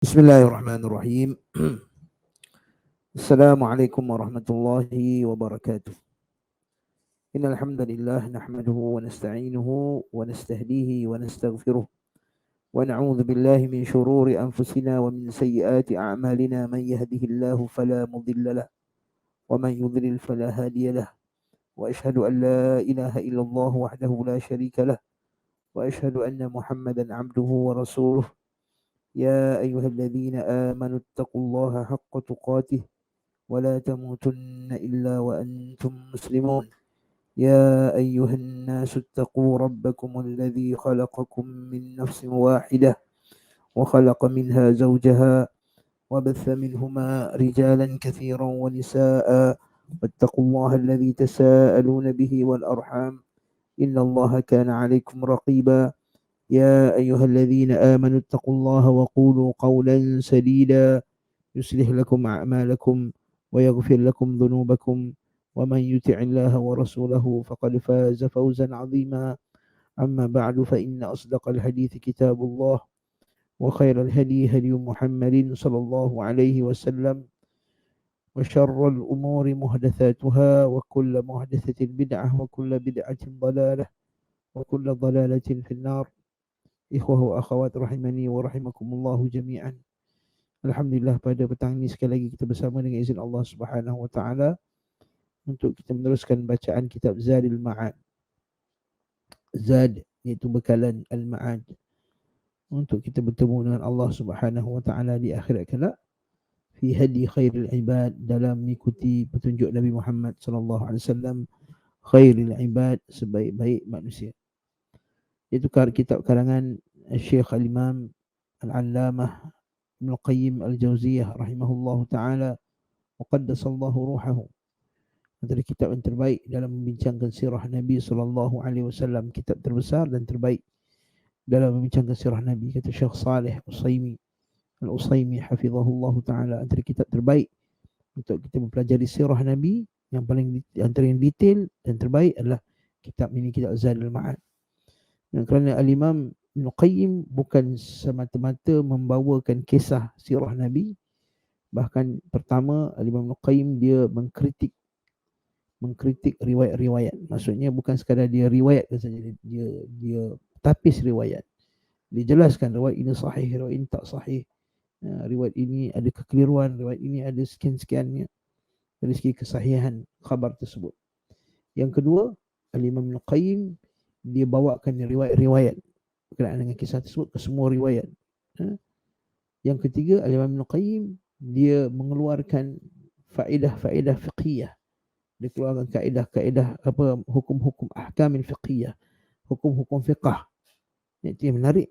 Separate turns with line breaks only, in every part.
Bismillahirrahmanirrahim. Assalamualaikum warahmatullahi wabarakatuh. Innal hamdalillah nahmaduhu wa nasta'inuhu wa nastahdihi wa nastaghfiruh wa na'udzu billahi min shururi anfusina wa min sayyiati a'malina man yahdihillahu fala mudilla lahu wa man yudlil fala hadiya lahu wa ashhadu an la ilaha illallah wahdahu la syarika lahu wa ashhadu anna Muhammadan 'abduhu wa rasuluh. Ya ayyuhalladzina amanu taqullaha haqqa tuqatih ولا تموتن إلا وأنتم مسلمون. يا أيها الناس اتقوا ربكم الذي خلقكم من نفس واحدة وخلق منها زوجها وبث منهما رجالا كثيرا ونساء واتقوا الله الذي تساءلون به والأرحام إن الله كان عليكم رقيبا. يا أيها الذين آمنوا اتقوا الله وقولوا قولا سديدا يصلح لكم أعمالكم ويغفر لكم ذنوبكم ومن يطع الله ورسوله فقد فاز فوزا عظيما. أما بعد فإن أصدق الحديث كتاب الله وخير الهدي هدي محمد صلى الله عليه وسلم وشر الأمور محدثاتها وكل محدثة بدعة وكل بدعة ضلالة وكل ضلالة في النار. Ikhwah wa akhwat rahimani wa rahimakumullah jami'an. Alhamdulillah, pada petang ini sekali lagi kita bersama dengan izin Allah Subhanahu wa taala untuk kita meneruskan bacaan kitab Zadul Ma'ad. Zad iaitu bekalan Al-Ma'ad, untuk kita bertemu dengan Allah Subhanahu wa taala di akhirat kelak, fi hadi khairil ibad, dalam mengikuti petunjuk Nabi Muhammad sallallahu alaihi wasallam, khairil ibad, sebaik-baik manusia. Itu kitab karangan Syekh Al-Imam Al-Allamah Ibn Qayyim Al-Jauziyah rahimahullahu ta'ala wa qaddasallahu ruhahu. Antara kitab yang terbaik dalam membincangkan sirah Nabi sallallahu alaihi wasallam, kitab terbesar dan terbaik dalam membincangkan sirah Nabi, kata Syekh Saleh Al-Utsaimin hafizahullahu ta'ala. Antara kitab terbaik untuk kita mempelajari sirah Nabi, yang paling antara yang detail dan terbaik adalah kitab ini, kitab Zadul Ma'ad. Dan kerana Al-Imam Ibn Qayyim bukan semata-mata membawakan kisah sirah Nabi, bahkan pertama Al-Imam Ibn Qayyim dia mengkritik riwayat-riwayat. Maksudnya bukan sekadar dia riwayatkan saja, dia tapis riwayat. Dia jelaskan riwayat ini sahih, riwayat ini tak sahih, riwayat ini ada kekeliruan, riwayat ini ada sekian-sekiannya, dari segi kesahihan khabar tersebut. Yang kedua, Al-Imam Ibn Qayyim dia bawakan riwayat-riwayat berkenaan dengan kisah tersebut ke semua riwayat. Yang ketiga, Al-Imam Ibn Qayyim dia mengeluarkan faedah-faedah fiqhiyah. Dia keluarkan kaedah-kaedah hukum-hukum ahkamil fiqhiyah, hukum-hukum fiqh. Itu yang menarik.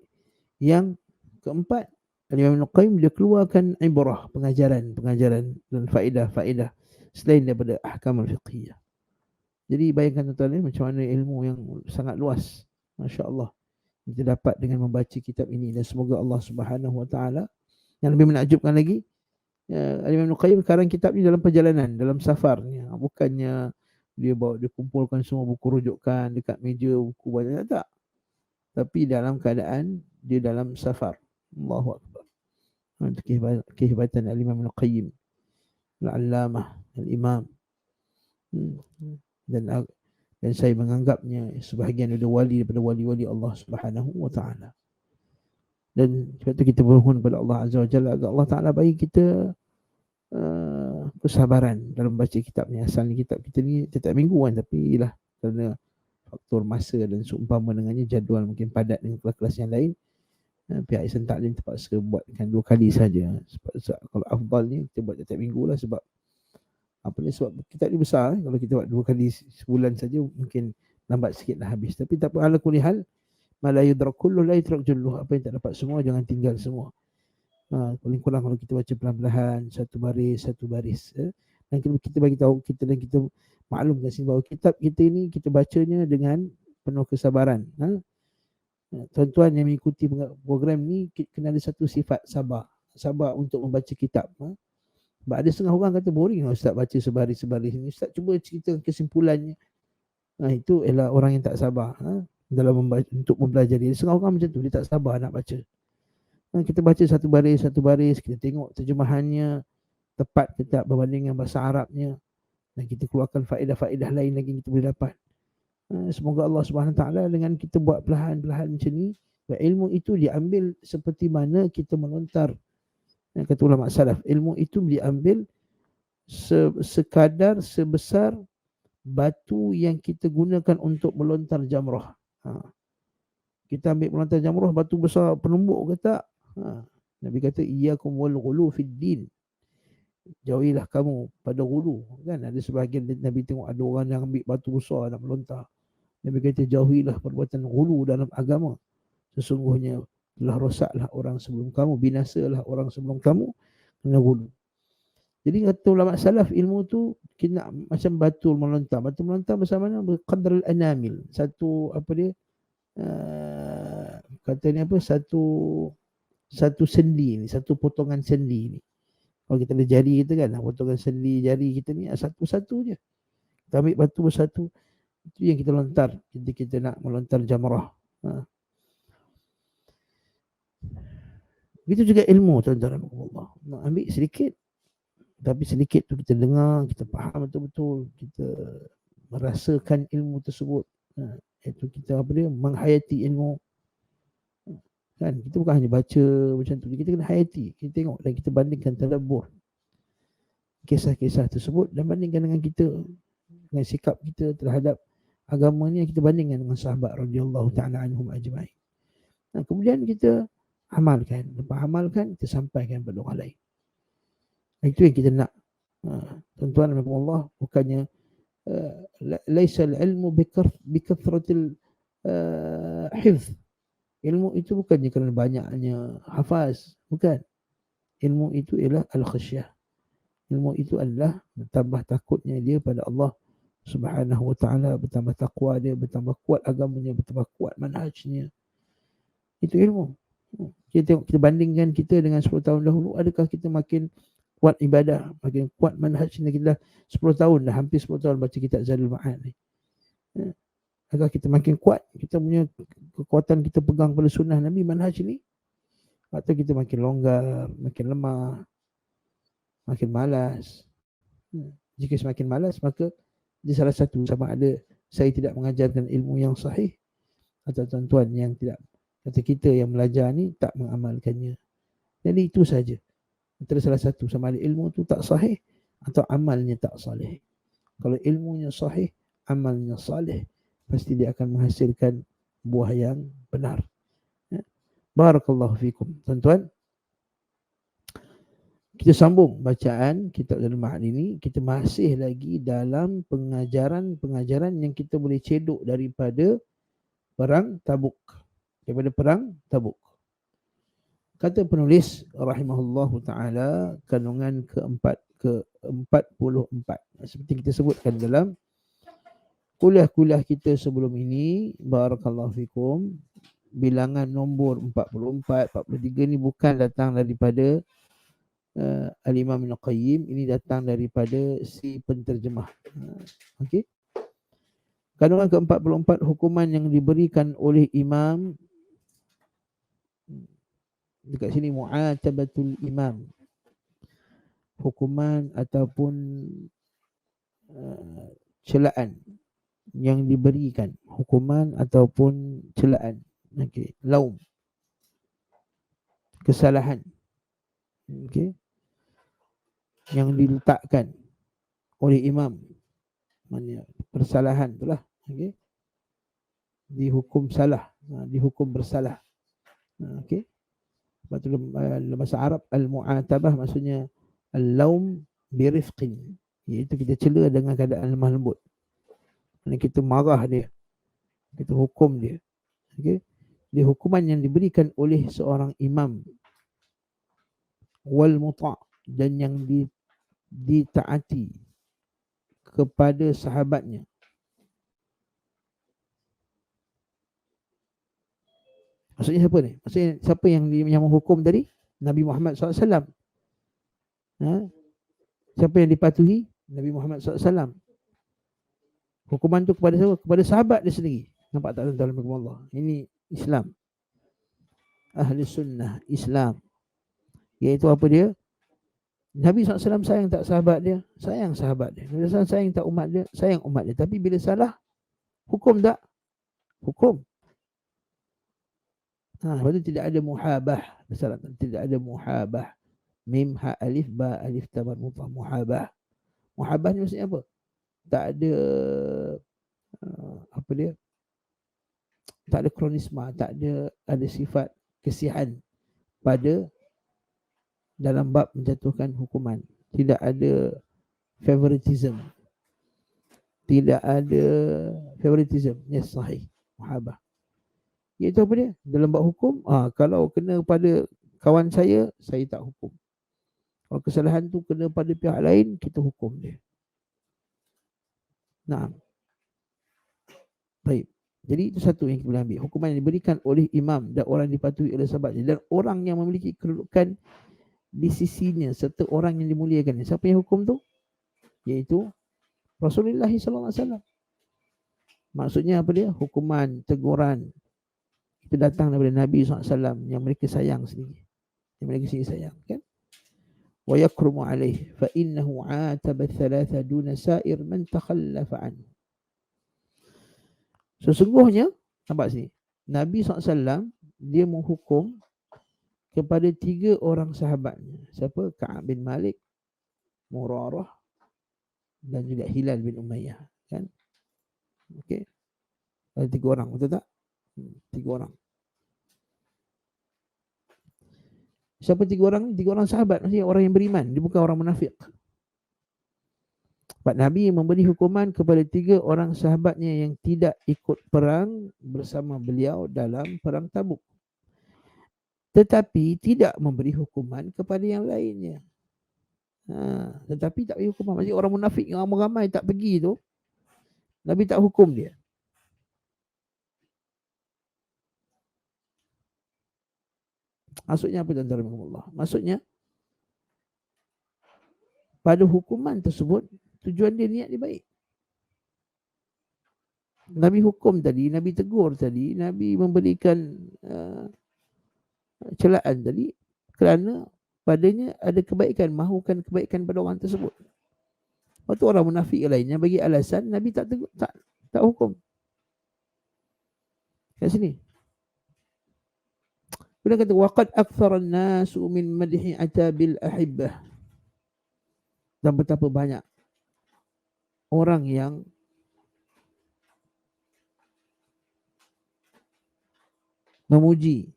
Yang keempat, Al-Imam Ibn Qayyim dia keluarkan ibrah, pengajaran dan faedah-faedah selain daripada ahkamul fiqhiyah. Jadi bayangkan tuan-tuan, macam mana ilmu yang sangat luas, masya-Allah, kita dapat dengan membaca kitab ini. Dan semoga Allah Subhanahu wa taala, yang lebih menakjubkan lagi, Al-Imam Ibn Qayyim sekarang kitab ini dalam perjalanan, dalam safarnya. Bukannya dia kumpulkan semua buku rujukan dekat meja, buku banyak, tak. Tapi dalam keadaan dia dalam safar. Allahu Akbar. Itu kehebatan Al-Imam Ibn Qayyim Al-Allamah Al-Imam. Dan saya menganggapnya sebahagian dari wali daripada wali-wali Allah Subhanahu wa taala. Dan sebab itu kita bermohon kepada Allah Azza wa Jalla agar Allah Taala bagi kita kesabaran dalam baca kitab ni. Asalnya kitab kita ni setiap minggu kan, tapi lah kerana faktor masa dan seumpama dengannya jadual mungkin padat dengan kelas-kelas yang lain, pihak Ihsan Taklim terpaksa buatkan 2 kali saja. Sebab kalau afdalnya kita buat setiap minggu lah, sebab sebab kitab ni besar. Kalau kita buat 2 kali sebulan saja mungkin lambat sikit lah habis. Tapi tak apa, ala kulli hal, ma la yudrak kullu la yudrak julluh. Apa yang tak dapat semua jangan tinggal semua. Paling kurang kalau kita baca perlahan-lahan, satu baris. Dan kita bagi tahu kita, dan kita maklumkan sini bahawa kitab kita ini kita bacanya dengan penuh kesabaran. Tuan-tuan yang mengikuti program ni kena ada satu sifat, sabar untuk membaca kitab. Sebab ada setengah orang kata boring Ustaz baca sebaris ni. Ustaz cuba cerita kesimpulannya. Itu ialah orang yang tak sabar dalam untuk mempelajari. Setengah orang macam tu, dia tak sabar nak baca. Kita baca satu baris, kita tengok terjemahannya tepat ke tak berbanding dengan bahasa Arabnya, dan kita keluarkan faedah-faedah lain lagi kita boleh dapat. Semoga Allah Subhanahu Taala dengan kita buat perlahan-lahan macam ni, ilmu itu diambil seperti mana kita melontar. Kata ulama salaf, ilmu itu diambil sekadar sebesar batu yang kita gunakan untuk melontar jamrah. Kita ambil melontar jamrah, batu besar penumbuk ke tak? Nabi kata iyyakum wal ghulu fid din. Jauhilah kamu pada ghulu. Kan ada sebahagian Nabi tengok ada orang yang ambil batu besar nak melontar. Nabi kata jauhilah perbuatan ghulu dalam agama. Sesungguhnya telah rosaklah orang sebelum kamu, binasalah orang sebelum kamu kena ghulu. Jadi kata ulama salaf, ilmu tu kita macam batu melontar. Batu melontar bersama mana? Berqadar al-anamil. Satu apa dia? Katanya apa? Satu sendi ni, satu potongan sendi ni. Kalau kita ada jari kita kan, potongan sendi jari kita ni satu-satu je. Kita ambil batu bersatu, itu yang kita lontar ketika kita nak melontar jamrah. Begitu juga ilmu, tuan-tuan Allah. Nak ambil sedikit, tapi sedikit tu kita dengar, kita faham betul-betul, kita merasakan ilmu tersebut. Itu kita apa dia? Menghayati ilmu. Kan kita bukan hanya baca macam tu, kita kena hayati. Kita tengok dan kita bandingkan tadabbur kisah-kisah tersebut dan bandingkan dengan kita, dengan sikap kita terhadap agama ni, kita bandingkan dengan sahabat radhiyallahu taala anhum ajma'in. Kemudian kita amalkan. Lepas amalkan, kita sampaikan kepada orang lain. Itu yang kita nak. Tuan-tuan dan Allah, bukannya laisa al-ilmu bikathratil hifz. Ilmu itu bukannya kerana banyaknya hafaz, bukan. Ilmu itu ialah al-khasyah. Ilmu itu adalah bertambah takutnya dia pada Allah Subhanahu wa taala, bertambah takwa dia, bertambah kuat agamanya, bertambah kuat manhajnya. Itu ilmu. Kita tengok, kita bandingkan kita dengan 10 tahun dahulu, adakah kita makin kuat ibadah, makin kuat manhajnya? Kita dah 10 tahun dah, hampir 10 tahun baca kitab Zadul Ma'ad ni. Agar kita makin kuat, kita punya kekuatan kita pegang pada sunnah Nabi, manhaj ni, atau kita makin longgar, makin lemah, makin malas. Jika semakin malas, maka di salah satu, sama ada saya tidak mengajarkan ilmu yang sahih, atau tuan-tuan yang tidak, kata kita yang belajar ni tak mengamalkannya. Jadi itu saja. Antara salah satu, sama ada ilmu tu tak sahih atau amalnya tak salih. Kalau ilmunya sahih, amalnya salih, pasti dia akan menghasilkan buah yang benar. Barakallahu fikum. Tuan-tuan, kita sambung bacaan kitab Zadul Ma'ad ini. Kita masih lagi dalam pengajaran yang kita boleh cedok daripada perang Tabuk. Kata penulis rahimahullahu ta'ala, kandungan ke-44. Seperti kita sebutkan dalam kuliah-kuliah kita sebelum ini, barakallahu fikum, bilangan nombor 44, 43 ni bukan datang daripada Al-Imam Ibn Qayyim, ini datang daripada si penterjemah. Okey. Kandungan ke-44, hukuman yang diberikan oleh imam. Dekat sini mu'atabatul imam. Hukuman ataupun celaan yang diberikan, hukuman ataupun celaan. Okey, laum, kesalahan, okey, yang diletakkan oleh imam, maknanya persalahan itulah, okey, dihukum salah, dihukum bersalah. Okey, sebab tu dalam bahasa Arab al-mu'atabah maksudnya al-laum birifqin, iaitu kita cela dengan keadaan lemah lembut. Kita marah dia, kita hukum dia. Okey, dia hukuman yang diberikan oleh seorang imam, wal muta', dan yang ditaati kepada sahabatnya. Maksudnya siapa ni? Maksudnya siapa yang menghukum tadi? Nabi Muhammad SAW. Siapa yang dipatuhi? Nabi Muhammad SAW. Hukuman tu kepada siapa? Kepada sahabat dia sendiri. Nampak tak tuan-tuan Allah? Ini Islam. ahli sunnah Islam, iaitu apa dia? Nabi SAW sayang tak sahabat dia? Sayang sahabat dia. Nabi SAW sayang tak umat dia? Sayang umat dia. Tapi bila salah, hukum tak? Hukum. Lepas tu tidak ada muhabah. Tidak ada muhabah. Mim, ha, alif, ba, alif, tabar, mutah. Muhabah. Muhabah ni maksudnya apa? Tak ada apa dia? Tak ada kronisma, tak ada sifat kesihan pada dalam bab menjatuhkan hukuman. Tidak ada favoritism. Tidak ada favoritism. Yes, sahih. Muhabah. Iaitu apa dia? Dalam bab hukum, kalau kena pada kawan saya tak hukum. Kalau kesalahan tu kena pada pihak lain, kita hukum dia. Nah. Baik. Jadi itu satu yang kita boleh ambil. Hukuman yang diberikan oleh imam dan orang dipatuhi oleh sahabatnya. Dan orang yang memiliki kedudukan di sisinya serta orang yang dimuliakan. Siapa yang hukum tu? Iaitu Rasulullah SAW. Maksudnya apa dia? Hukuman, teguran itu datang daripada Nabi SAW yang mereka sayang sendiri. Yang mereka sendiri sayang, kan? Wa yakrumu alaih fa innahu ataba thalatha duna sa'ir man takhallafa anhu. Sesungguhnya, nampak sini, Nabi SAW dia menghukum kepada 3 orang sahabatnya. Siapa? Ka'ab bin Malik, Murarah dan juga Hilal bin Umayyah, kan? Okey. Ada 3 orang, betul tak? 3 orang. Siapa 3 orang? 3 orang sahabat, maksudnya orang yang beriman, dia bukan orang munafik. Pak Nabi memberi hukuman kepada 3 orang sahabatnya yang tidak ikut perang bersama beliau dalam perang Tabuk. Tetapi tidak memberi hukuman kepada yang lainnya. Tetapi tak beri hukuman. Maksudnya orang munafik yang ramai-ramai tak pergi tu, Nabi tak hukum dia. Maksudnya apa tuan-tuan rahimahullah? Maksudnya pada hukuman tersebut tujuan dia, niat dia baik. Nabi hukum tadi, Nabi tegur tadi, Nabi memberikan celaan tadi kerana padanya ada kebaikan, mahukan kebaikan pada orang tersebut. Waktu orang munafik lainnya bagi alasan, Nabi tak tegur, tak hukum. Kat sini. Dia kata waqad aktsara an-nasu min madhi atabil ahibbah. Dan betapa banyak orang yang memuji.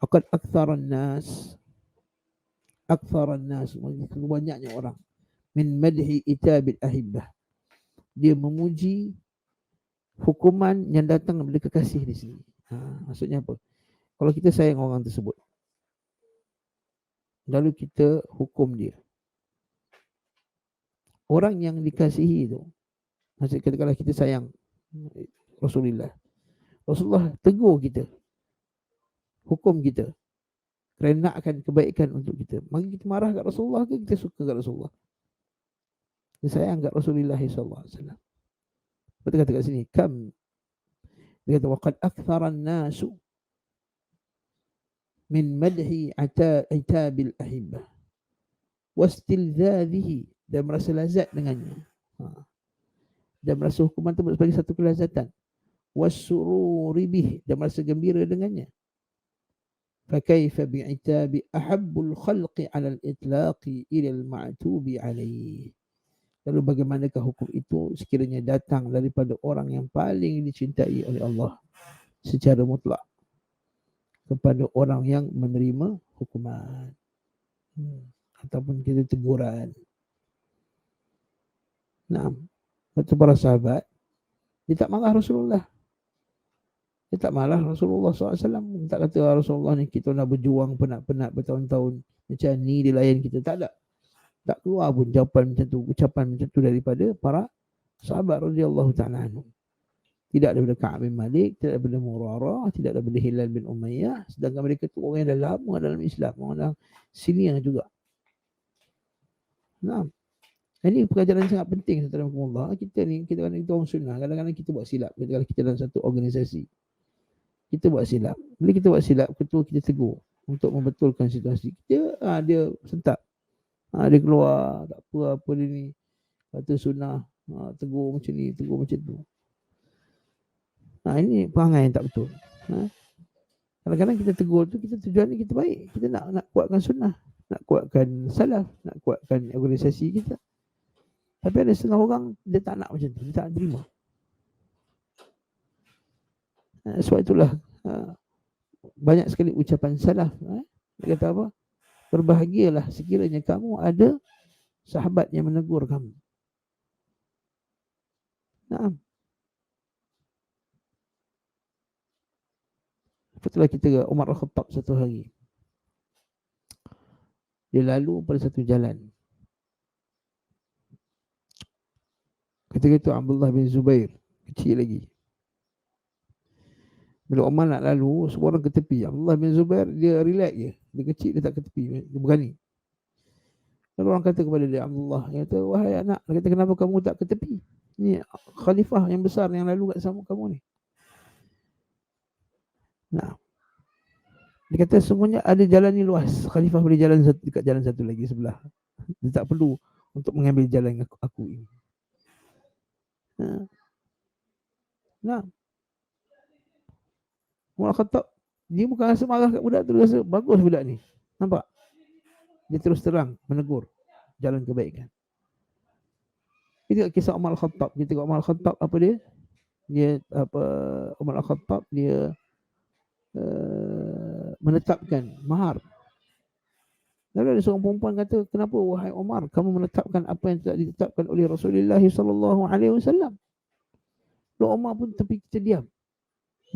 Waqad aktsara an-nas, banyaknya orang min madhi itabil ahibbah. Dia memuji hukuman yang datang daripada kekasih di sini. Maksudnya apa? Kalau kita sayang orang tersebut, lalu kita hukum dia, orang yang dikasihi itu, maksud katakanlah kita sayang Rasulullah tegur kita, hukum kita kerana nakkan kebaikan untuk kita, maka kita marah kat Rasulullah ke kita suka kat Rasulullah? Kita sayang kat Rasulullah SAW. Betul kata kat sini, dia kata waqad aktsara an-nasu min madhi atabil ahibbah wastilzadhihi, dan merasa lazat dengannya, dan merasa hukuman itu sebagai satu kelazatan, wasururi bih, dan merasa gembira dengannya. Fakaifa bi'itabi ahabbul khalqi 'ala al-itlaqi ila al-ma'tubi 'alaihi. Lalu bagaimanakah hukum itu sekiranya datang daripada orang yang paling dicintai oleh Allah secara mutlak kepada orang yang menerima hukuman ataupun kita teguran. Waktu para sahabat, dia tak marah Rasulullah. Dia tak marah Rasulullah SAW. Tak kata Rasulullah ni kita nak berjuang penat-penat bertahun-tahun, macam ni dia layan kita. Tak ada. Tak keluar pun jawapan macam tu, ucapan macam tu daripada para sahabat radhiyallahu ta'ala anhum. Tidak daripada Ka'ab bin Malik, tidak daripada Murarah, tidak daripada Hilal bin Umayyah. Sedangkan mereka tu orang yang dah lama dalam Islam, orang yang senior juga. Ini pelajaran sangat penting. Kita ni, kita orang sunnah, kadang-kadang kita buat silap. Kalau kita dalam satu organisasi, kita buat silap. Bila kita buat silap, ketua kita tegur untuk membetulkan situasi. Dia sentak. Dia keluar, tak apa dia ni. Kata sunnah, tegur macam ni, tegur macam tu. Ini perangai yang tak betul. Kadang-kadang kita tegur tu, kita tujuan ni kita baik. Kita nak kuatkan sunnah, nak kuatkan salaf, nak kuatkan organisasi kita. Tapi ada setengah orang, dia tak nak macam tu, dia tak nak terima. Sebab itulah banyak sekali ucapan salaf. Dia kata apa? Berbahagialah sekiranya kamu ada sahabat yang menegur kamu. Itulah kita Umar Al-Khattab satu hari. Dia lalu pada satu jalan. Ketika itu Abdullah bin Zubair, kecil lagi. Bila Umar nak lalu, semua orang ke tepi. Abdullah bin Zubair, dia relax je. Dia kecil, dia tak ke tepi. Dia berani. Lalu orang kata kepada dia, Abdullah, dia kata, wahai anak, dia kata, kenapa kamu tak ke tepi? Ini khalifah yang besar yang lalu kat sama kamu ni. Dia kata, semuanya ada jalan ni luas. Khalifah boleh jalan dekat jalan satu lagi sebelah. Dia tak perlu untuk mengambil jalan aku ini. Umar Khattab, dia bukan rasa marah kat budak tu, dia rasa bagus budak ni. Nampak? Dia terus terang menegur jalan kebaikan. Kita kisah Umar Khattab, kita tengok Umar Khattab apa dia? Umar Khattab dia menetapkan mahar. Lalu ada seorang perempuan kata, kenapa wahai Umar, kamu menetapkan apa yang tidak ditetapkan oleh Rasulullah sallallahu alaihi wasallam? Lalu Umar pun tepi kita diam.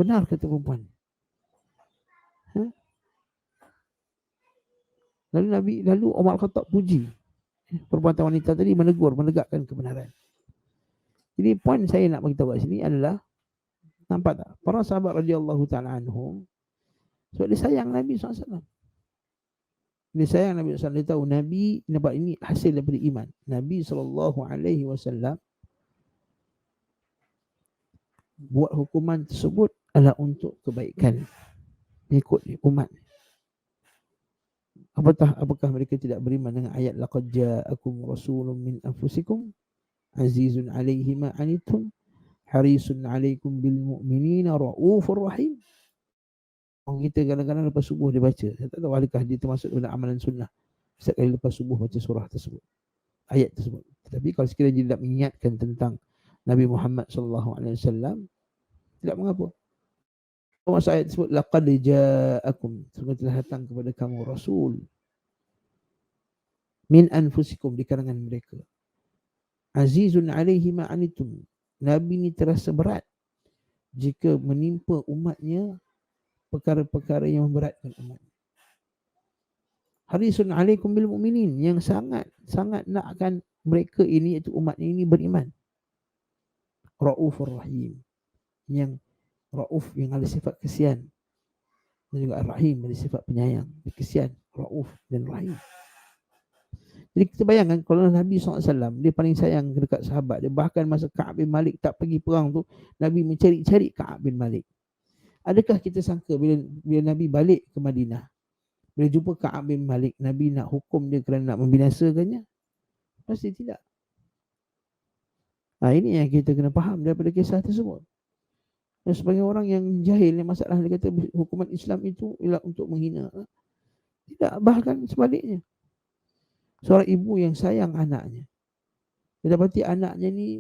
Benar kata perempuan. Lalu Umar Khattab puji perbuatan wanita tadi, menegur, menegakkan kebenaran. Jadi poin saya nak beritahu kat sini adalah, nampak tak? Para sahabat radhiyallahu ta'ala anhum, sebab dia sayang Nabi SAW. Dia sayang Nabi SAW. Dia tahu Nabi, nampak ini hasil daripada iman. Nabi SAW buat hukuman tersebut adalah untuk kebaikan ikut umat. Apakah mereka tidak beriman dengan ayat laqad ja'akum rasulun min anfusikum azizun 'alaihi ma 'anittum harisun 'alaikum bil mu'minina raufur rahim. Kita kadang-kadang lepas subuh dia baca. Saya tak tahu adakah dia termasuk dalam amalan sunnah setiap kali lepas subuh baca surah tersebut, ayat tersebut. Tetapi kalau sekiranya dia tidak mengingatkan tentang Nabi Muhammad SAW, tidak mengapa. Masa ayat tersebut, laqad ja'akum, sungguh telah datang kepada kamu Rasul min anfusikum, di kalangan mereka, azizun alaihi ma'anitum, Nabi ni terasa berat jika menimpa umatnya perkara-perkara yang memberatkan umat. Harisun alaikum bil mu'minin, yang sangat nakkan mereka ini, iaitu umatnya ini, beriman. Raufur rahim, yang rauf yang ada sifat kesian, dan juga rahim ada sifat penyayang. Kesian, rauf dan rahim. Jadi kita bayangkan kalau Nabi SAW dia paling sayang dekat sahabat dia. Bahkan masa Ka'ab bin Malik tak pergi perang tu, Nabi mencari-cari Ka'ab bin Malik. Adakah kita sangka bila Nabi balik ke Madinah, bila jumpa Ka'ab bin Malik, Nabi nak hukum dia kerana nak membinasakannya? Pasti tidak. Ini yang kita kena faham daripada kisah tersebut. Dan sebagai orang yang jahil, yang masalah dia kata hukuman Islam itu ialah untuk menghina. Tidak, bahkan sebaliknya. Seorang ibu yang sayang anaknya, dia dapati anaknya ni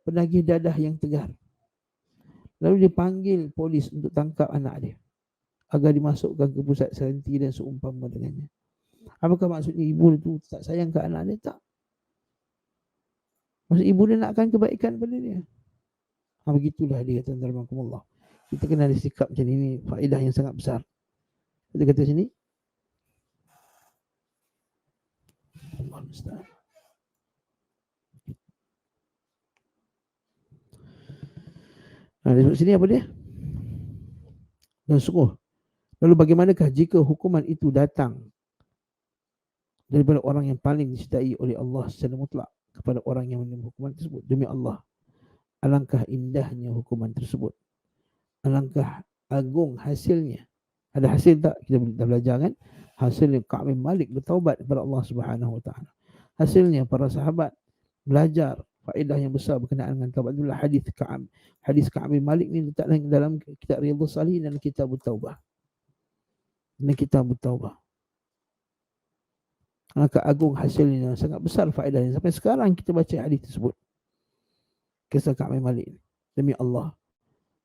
penagih dadah yang tegar. Lalu dia panggil polis untuk tangkap anak dia agar dimasukkan ke pusat seranti dan seumpama dengannya. Apakah maksudnya ibu itu tak sayang ke anak dia? Tak. Maksud ibu dia nakkan kebaikan pada dia. Begitulah dia, tuan-tuan. Kita kena ada sikap macam ini, faedah yang sangat besar. Kita kata sini, Allah musta'an. Di sini apa dia? Dan sungguh, lalu bagaimanakah jika hukuman itu datang daripada orang yang paling dicintai oleh Allah secara mutlak? kepada orang yang menerima hukuman tersebut. Demi Allah, alangkah indahnya hukuman tersebut. Alangkah agung hasilnya. Ada hasil tak? Kita dah belajar kan? Hasilnya Ka'ab bin Malik bertaubat kepada Allah Subhanahu Wa Taala. Hasilnya para sahabat belajar faedah yang besar berkenaan dengan taubat. Itulah hadis Ka'ab. Hadis Ka'ab bin Malik ni letak dalam kitab Riyadhus Shalihin dan kitab Taubah. Dan kitab Taubah. Maka agung hasilnya, sangat besar faedahnya. Sampai sekarang kita baca hadis tersebut. Kisah Ka'ab bin Malik. Demi Allah,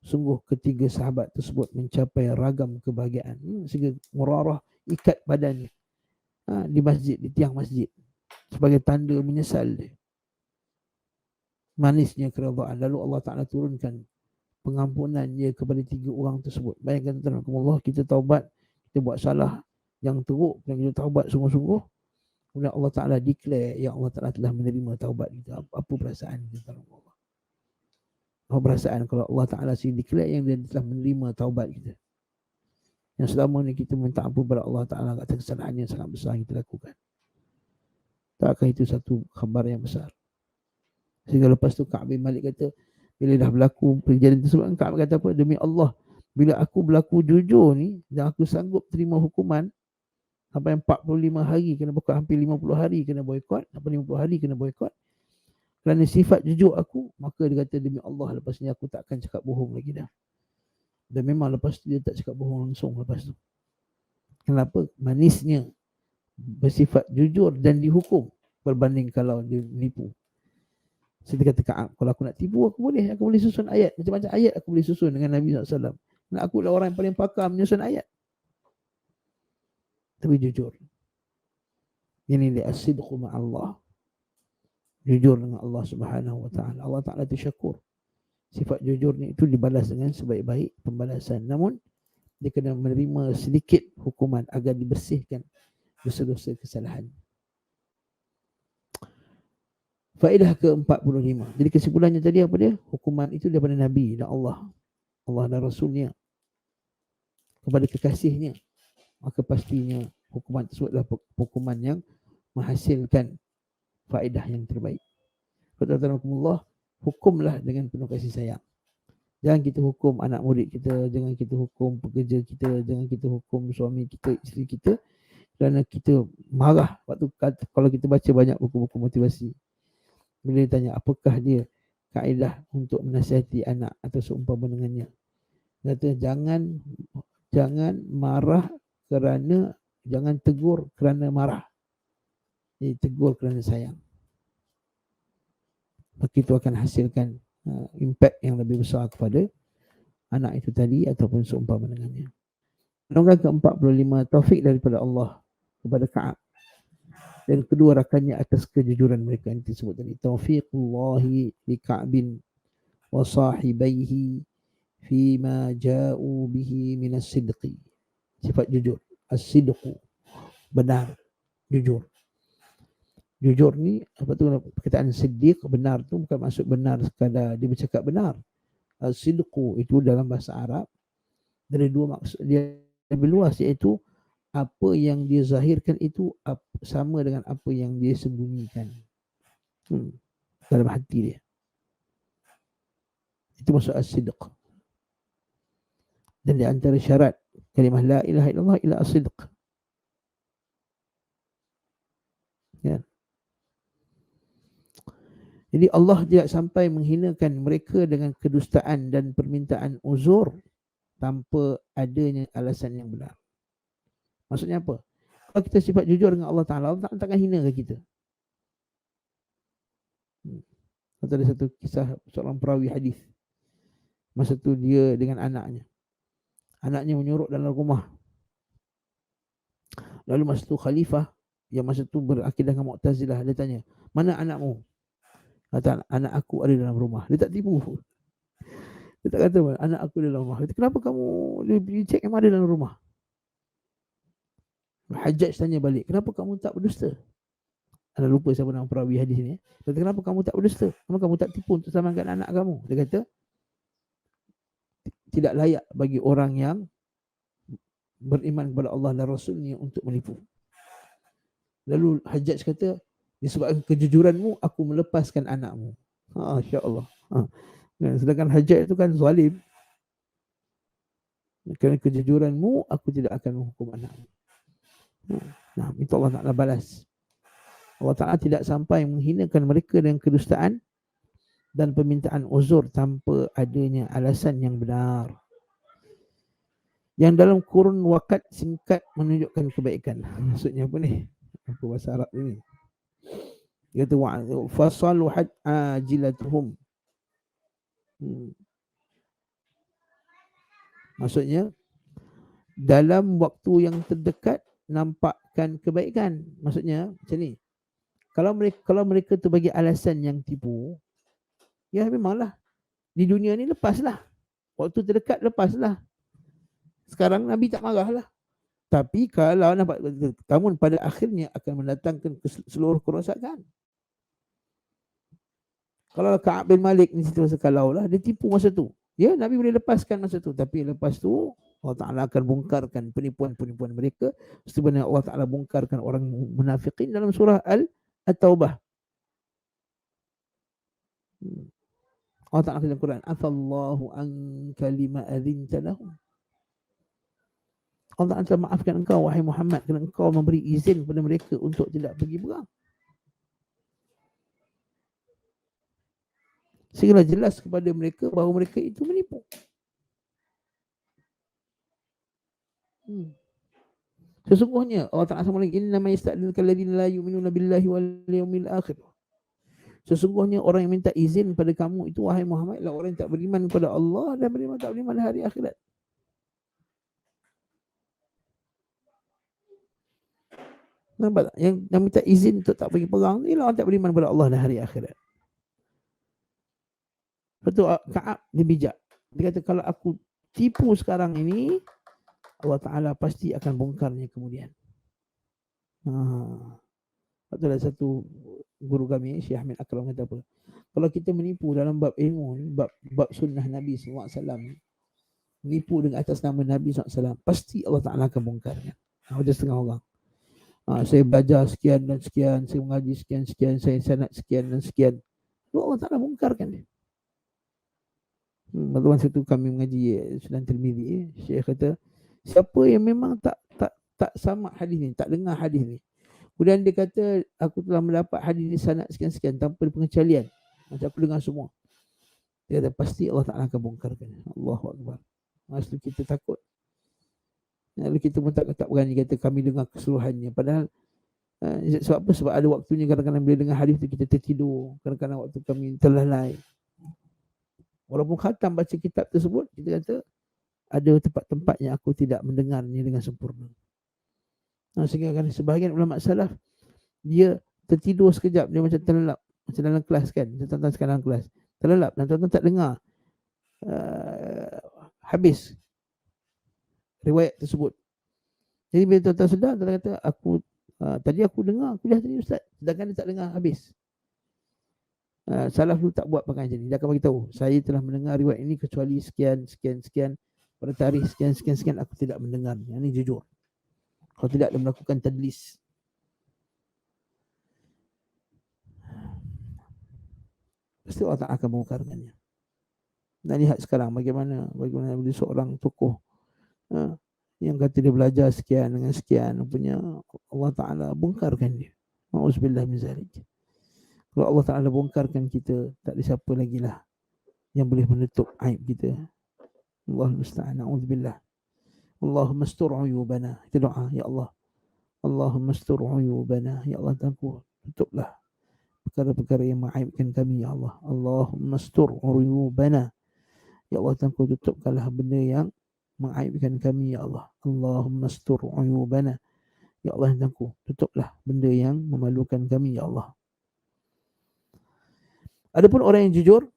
sungguh ketiga sahabat tersebut mencapai ragam kebahagiaan. Sehingga Murarah ikat badannya di masjid, di tiang masjid, sebagai tanda menyesal dia. Manisnya keridhaan. Lalu Allah Ta'ala turunkan pengampunannya kepada tiga orang tersebut. Bayangkan tuan Allah, kita taubat, kita buat salah yang teruk dan kita taubat sungguh-sungguh. Kemudian Allah Ta'ala declare, ya Allah Ta'ala telah menerima taubat kita. Apa perasaan kita? Apa perasaan kalau Allah Ta'ala sendiri declare yang dia telah menerima taubat kita? Yang selama ni kita minta ampun kepada Allah Ta'ala atas kesalahan yang sangat besar yang kita lakukan. Takkah itu satu khabar yang besar? Sehingga lepas tu Ka'ab bin Malik kata, bila dah berlaku kejadian tersebut, Ka'ab kata apa? Demi Allah, bila aku berlaku jujur ni dan aku sanggup terima hukuman sampai 45 hari kena boikot, hampir 50 hari kena boikot, sampai 50 hari kena boikot, kerana sifat jujur aku, maka dia kata demi Allah lepas ni aku tak akan cakap bohong lagi dah. Dan memang lepas tu dia tak cakap bohong langsung lepas tu. Kenapa? Manisnya bersifat jujur dan dihukum berbanding kalau dia nipu. Saya kata Ka'ab, kalau aku nak tipu aku boleh susun ayat, macam-macam ayat aku boleh susun dengan Nabi SAW. Nak aku lah orang yang paling pakar menyusun ayat. Tapi jujur. Ini dia as-sidqu ma'allah. Jujur dengan Allah Subhanahu Wa Ta'ala. Allah Ta'ala itu syakur. Sifat jujur ni itu dibalas dengan sebaik-baik pembalasan. Namun dia kena menerima sedikit hukuman agar dibersihkan dosa-dosa kesalahan. Faedah ke-45. Jadi kesimpulannya tadi apa dia? Hukuman itu daripada Nabi dan Allah. Allah dan Rasulnya kepada kekasihnya. Maka pastinya hukuman tersebut adalah hukuman yang menghasilkan faedah yang terbaik. Qaddakumullah, hukumlah dengan penuh kasih sayang. Jangan kita hukum anak murid kita, jangan kita hukum pekerja kita, jangan kita hukum suami kita, isteri kita, kerana kita marah waktu kalau kita baca banyak buku-buku motivasi. Bila ditanya apakah dia kaedah untuk menasihati anak atau seumpama dengannya, kata jangan marah kerana, jangan tegur kerana marah. Jadi tegur kerana sayang. Maka itu akan hasilkan impact yang lebih besar kepada anak itu tadi ataupun seumpama dengannya. Nonggang ke-45, taufik daripada Allah kepada Ka'ab dan kedua rakannya atas kejujuran mereka yang disebut tadi. Taufiqullahi li Ka'bin wa sahibaihi fima ja'u bihi minas sidqi. Sifat jujur, as-sidqu, benar, jujur. Jujur ni apa tu, perkataan siddiq, benar tu bukan maksud benar sekadar dia bercakap benar. As-sidqu itu dalam bahasa Arab dari dua maksud dia lebih luas, iaitu apa yang dia zahirkan itu sama dengan apa yang dia sembunyikan dalam hati dia. Itu maksud as-sidq. Dan di antara syarat kalimah la ilaha illallah illa as-sidq. Ya. Jadi Allah tidak sampai menghinakan mereka dengan kedustaan dan permintaan uzur tanpa adanya alasan yang benar. Maksudnya apa? Kalau kita sifat jujur dengan Allah Ta'ala, Allah Ta'ala takkan hinakan kita. Ada satu kisah seorang perawi hadis. Masa tu dia dengan anaknya. Anaknya menyuruh dalam rumah. Lalu masa tu khalifah yang masa tu berakidah dengan Mu'tazilah, dia tanya, mana anakmu? Kata, anak aku ada dalam rumah. Dia tak tipu. Dia tak kata, anak aku ada dalam rumah. Dia kata, kenapa kamu dia cek yang ada dalam rumah? Hajjaj tanya balik, kenapa kamu tak berdusta? Anda lupa siapa nama perawi hadis ni. Dia kata, kenapa kamu tak berdusta? Kenapa kamu tak tipu untuk selamatkan anak kamu? Dia kata, tidak layak bagi orang yang beriman kepada Allah dan Rasulnya untuk menipu. Lalu Hajjaj kata, disebabkan kejujuranmu aku melepaskan anakmu. Insya-Allah. Sedangkan Hajjaj itu kan zalim. Kerana kejujuranmu aku tidak akan menghukum anakmu. Nah, itu Allah Ta'ala balas. Allah Ta'ala tidak sampai menghinakan mereka dengan kedustaan dan permintaan uzur tanpa adanya alasan yang benar. Yang dalam kurun waktu singkat menunjukkan kebaikan. Maksudnya apa ni? Apa bahasa Arab ni? Dia kata fasaluhat ajilatuhum. Maksudnya dalam waktu yang terdekat nampakkan kebaikan. Maksudnya macam ni. Kalau mereka tu bagi alasan yang tipu, ya memanglah di dunia ni lepaslah. Waktu terdekat lepaslah. Sekarang Nabi tak marahlah. Tapi kalau nampak, namun pada akhirnya akan mendatangkan seluruh kerosakan. Kalau Ka'ab bin Malik ni cerita kalau lah, dia tipu masa tu. Ya, Nabi boleh lepaskan masa tu. Tapi lepas tu, Allah Ta'ala akan bongkarkan penipuan-penipuan mereka. Sebenarnya Allah Ta'ala bongkarkan orang munafikin dalam surah At-Taubah. Allah Ta'ala dalam Quran, Afallahu anka lima adzinta lahum. Allah Ta'ala maafkan engkau wahai Muhammad kerana engkau memberi izin kepada mereka untuk tidak pergi berang. Sehingga jelas kepada mereka bahawa mereka itu menipu. Sesungguhnya Allah Ta'ala sama lagi, innama yasta'dinukal ladzina la yu'minuna billahi wal yawmil akhir. Sesungguhnya orang yang minta izin pada kamu itu wahai Muhammad adalah orang yang tak beriman kepada Allah dan tak beriman hari akhirat. Nampak tak? Yang minta izin untuk tak pergi perang ni lah orang tak beriman kepada Allah dan hari akhirat. Betul, Ka'ab dia bijak. Dia kata kalau aku tipu sekarang ini, Allah Ta'ala pasti akan bongkarnya kemudian. Itulah satu guru kami, Syekh Ahmad Akram kata apa? Kalau kita menipu dalam bab ilmu ni, bab sunnah Nabi SAW, menipu dengan atas nama Nabi SAW, pasti Allah Ta'ala akan bongkarnya. Ada setengah orang. Saya belajar sekian dan sekian, saya mengaji sekian, saya sanad sekian dan sekian. Allah Ta'ala bongkarkan dia. Masa tu kami mengaji Sunan Tirmizi, Syekh kata, siapa yang memang tak sama hadis ni, tak dengar hadis ni. Kemudian dia kata, aku telah mendapat hadis ni sanad sekian-sekian tanpa pengecualian. Macam aku dengar semua. Dia kata, pasti Allah Ta'ala akan bongkarkan. Allahu Akbar. Masa tu kita takut. Lalu kita pun tak berani kata kami dengar keseluruhannya. Padahal sebab apa? Sebab ada waktunya kadang-kadang bila dengar hadis tu kita tertidur. Kadang-kadang waktu kami terlalai. Walaupun khatam baca kitab tersebut, kita kata ada tempat-tempat yang aku tidak mendengarnya dengan sempurna. Sehingga kan sebahagian ulama salaf dia tertidur sekejap, dia macam terlelap, macam dalam kelas kan, tuan-tuan sekarang kelas terlelap dan tuan-tuan tak dengar habis riwayat tersebut. Jadi bila tuan-tuan sedar, tuan kata aku tadi aku dengar kuliah tadi ustaz, sedangkan dia tak dengar habis. Salaf dulu tak buat pakai macam ni. Dia akan bagi tahu, saya telah mendengar riwayat ini kecuali sekian pada tarikh sekian aku tidak mendengarnya. Ini jujur. Kalau tidak dia melakukan tadlis. Pasti Allah tak akan bongkarkannya. Dan lihat sekarang bagaimana bila seorang tokoh yang kata dia belajar sekian dengan sekian, punya Allah Ta'ala bongkarkan dia. Ma'uzubillah min zalik. Kalau Allah Ta'ala bongkarkan kita, tak ada siapa lagi lah yang boleh menutup aib kita. Allah musta'an. A'udzubillah. Allahumma astur uyubana. Itu doa, ya Allah. Allahumma astur uyubana. Ya Allah, tutuplah perkara-perkara yang mengaibkan kami, ya Allah. Allahumma astur uyubana. Ya Allah, tutupkanlah benda yang mengaibkan kami, ya Allah. Allahumma astur uyubana. Ya Allah, tutuplah benda yang memalukan kami, ya Allah. Adapun orang yang jujur,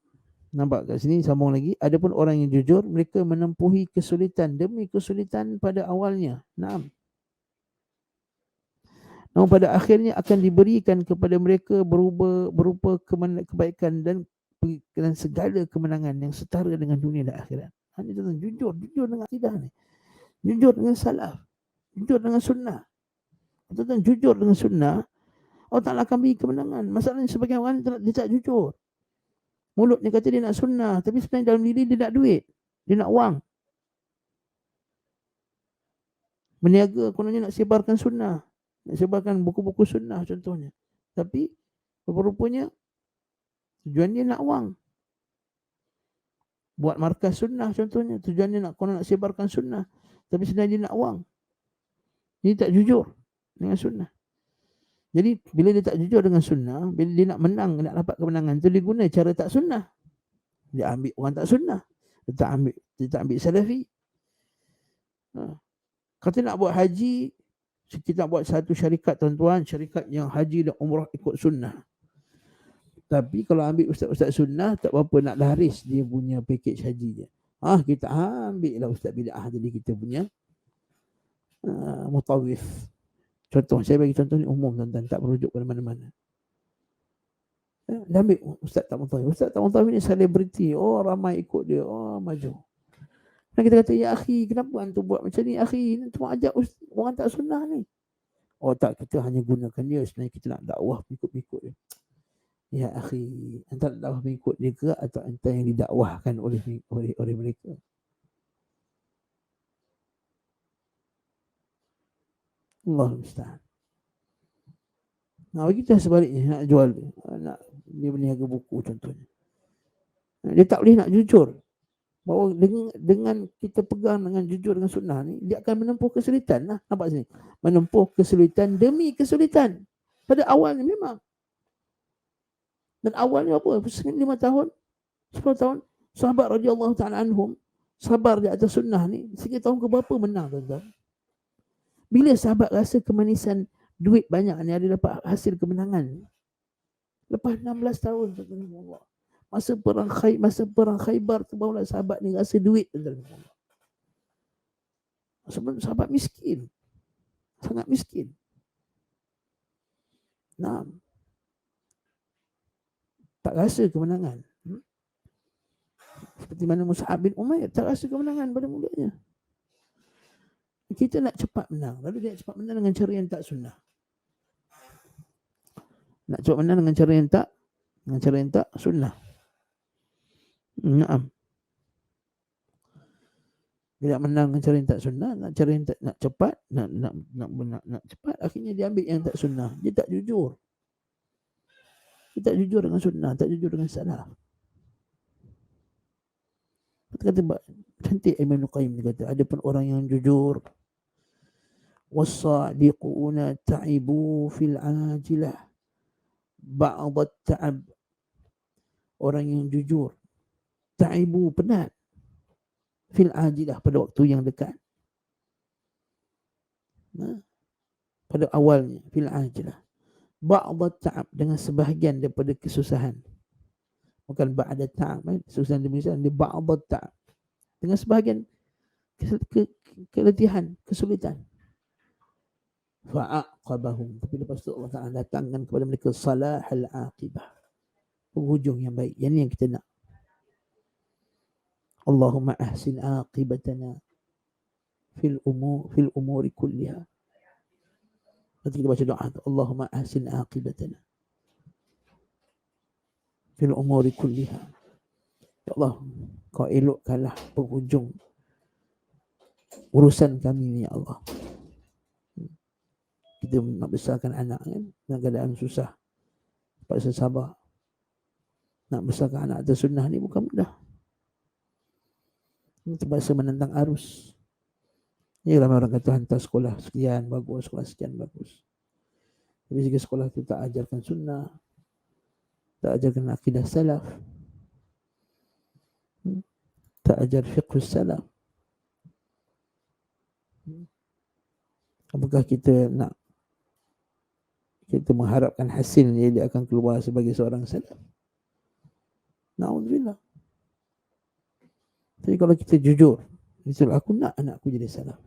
nampak kat sini sambung lagi, adapun orang yang jujur, mereka menempuhi kesulitan demi kesulitan pada awalnya. Naam. Namun pada akhirnya akan diberikan kepada mereka berupa kebaikan dan segala kemenangan yang setara dengan dunia dan akhirat. Ini tentang jujur dengan akidah ni. Jujur dengan salaf. Jujur dengan sunnah. Tentang jujur dengan sunnah, Allah Ta'ala akan beri kemenangan. Masalahnya sebagian orang dia tak jujur. Mulut dia kata dia nak sunnah, tapi sebenarnya dalam diri dia nak duit. Dia nak wang. Berniaga kononnya nak sebarkan sunnah. Nak sebarkan buku-buku sunnah contohnya. Tapi rupa-rupanya tujuan dia nak wang. Buat markas sunnah contohnya. Tujuan dia nak konon nak sebarkan sunnah. Tapi sebenarnya dia nak wang. Dia tak jujur dengan sunnah. Jadi bila dia tak jujur dengan sunnah, bila dia nak menang, nak dapat kemenangan tu, dia guna cara tak sunnah. Dia ambil orang tak sunnah. Dia tak ambil salafi. Kata nak buat haji, kita nak buat satu syarikat tuan-tuan, syarikat yang haji dan umrah ikut sunnah. Tapi kalau ambil ustaz-ustaz sunnah, tak apa nak laris dia punya package haji dia. Kita ambil lah ustaz bid'ah, jadi kita punya mutawif. Contoh, saya bagi contoh ni umum tuan-tuan, tak merujuk ke mana-mana. Dia ambil ustaz tak mutawif. Ustaz tak mutawif ni selebriti. Ramai ikut dia. Maju. Dan kita kata, ya akhi, kenapa antum buat macam ni akhi? Antum ajak orang tak sunnah ni. Tak, kita hanya gunakan dia. Sebenarnya kita nak dakwah ikut-ikut dia. Ya akhi, anda nak dakwah ikut dia ke atau anda yang didakwahkan oleh mereka? Allah musta'an. Bagi kita sebaliknya, nak jual dia, nak dia berniaga buku contohnya. Dia tak boleh nak jujur. Bahawa dengan kita pegang dengan jujur dengan sunnah ni, dia akan menempuh kesulitan lah. Nampak sini? Menempuh kesulitan demi kesulitan. Pada awalnya memang. Dan awalnya apa? 5 tahun, 10 tahun, sahabat radhiyallahu ta'ala anhum, sabar di atas sunnah ni, 3 tahun ke berapa menang tuan-tuan. Bila sahabat rasa kemanisan duit banyak ni, ada dapat hasil kemenangan. Lepas 16 tahun tuan-tuan. Masa perang Khaybar tu barulah sahabat ni rasa duit tuan-tuan. Sebab sahabat miskin. Sangat miskin. Tak rasa kemenangan. Seperti mana Mus'ab bin Umair tak rasa kemenangan pada mulanya. Kita nak cepat menang. Lalu dia nak cepat menang dengan cara yang tak sunnah. Nak cepat menang dengan cara yang tak sunnah. Naam. Bila menang dengan cara yang tak sunnah, nak cara yang tak, nak cepat, nak cepat, akhirnya dia ambil yang tak sunnah. Dia tak jujur. Dia tak jujur dengan sunnah, tak jujur dengan salaf. Kata cantik Imam Al-Qayyim dia kata, ada pun orang yang jujur. Was-sadiquna ta'ibu fil ajilah ba'd at-ta'ab. Orang yang jujur, ta'ibu, penat, fil ajilah, pada waktu yang dekat. Pada awalnya, fil ajilah ba'd at-ta'ab, dengan sebahagian daripada kesusahan. Bukan ba'd at-ta'ab, kesusahan dia ba'd at-ta'ab, dengan sebahagian keletihan, kesulitan. Fa'aqabahum, tapi lepas tu Allah Ta'ala datangkan kepada mereka salahal aqibah, penghujung yang baik. Yang ni yang kita nak. Allahumma ahsin aqibatana fil umuri kulliha. Nanti kita baca doa, Allahumma ahsin aqibatana fil umuri kulliha. Ya Allah, kau elokkanlah penghujung urusan kami ni, ya Allah. Kita nak besarkan anak kan, dalam keadaan susah, terpaksa sabar. Nak besarkan anak atas sunnah ni bukan mudah. Terpaksa menentang arus. Ya, ramai orang kata hantar sekolah sekian bagus, sekolah sekian bagus. Tapi jika sekolah tu tak ajarkan sunnah, tak ajarkan akidah salaf, tak ajar fiqh salaf, apakah kita mengharapkan hasilnya dia akan keluar sebagai seorang salaf? Na'udzubillah. Tapi kalau kita jujur, aku nak anakku jadi salaf,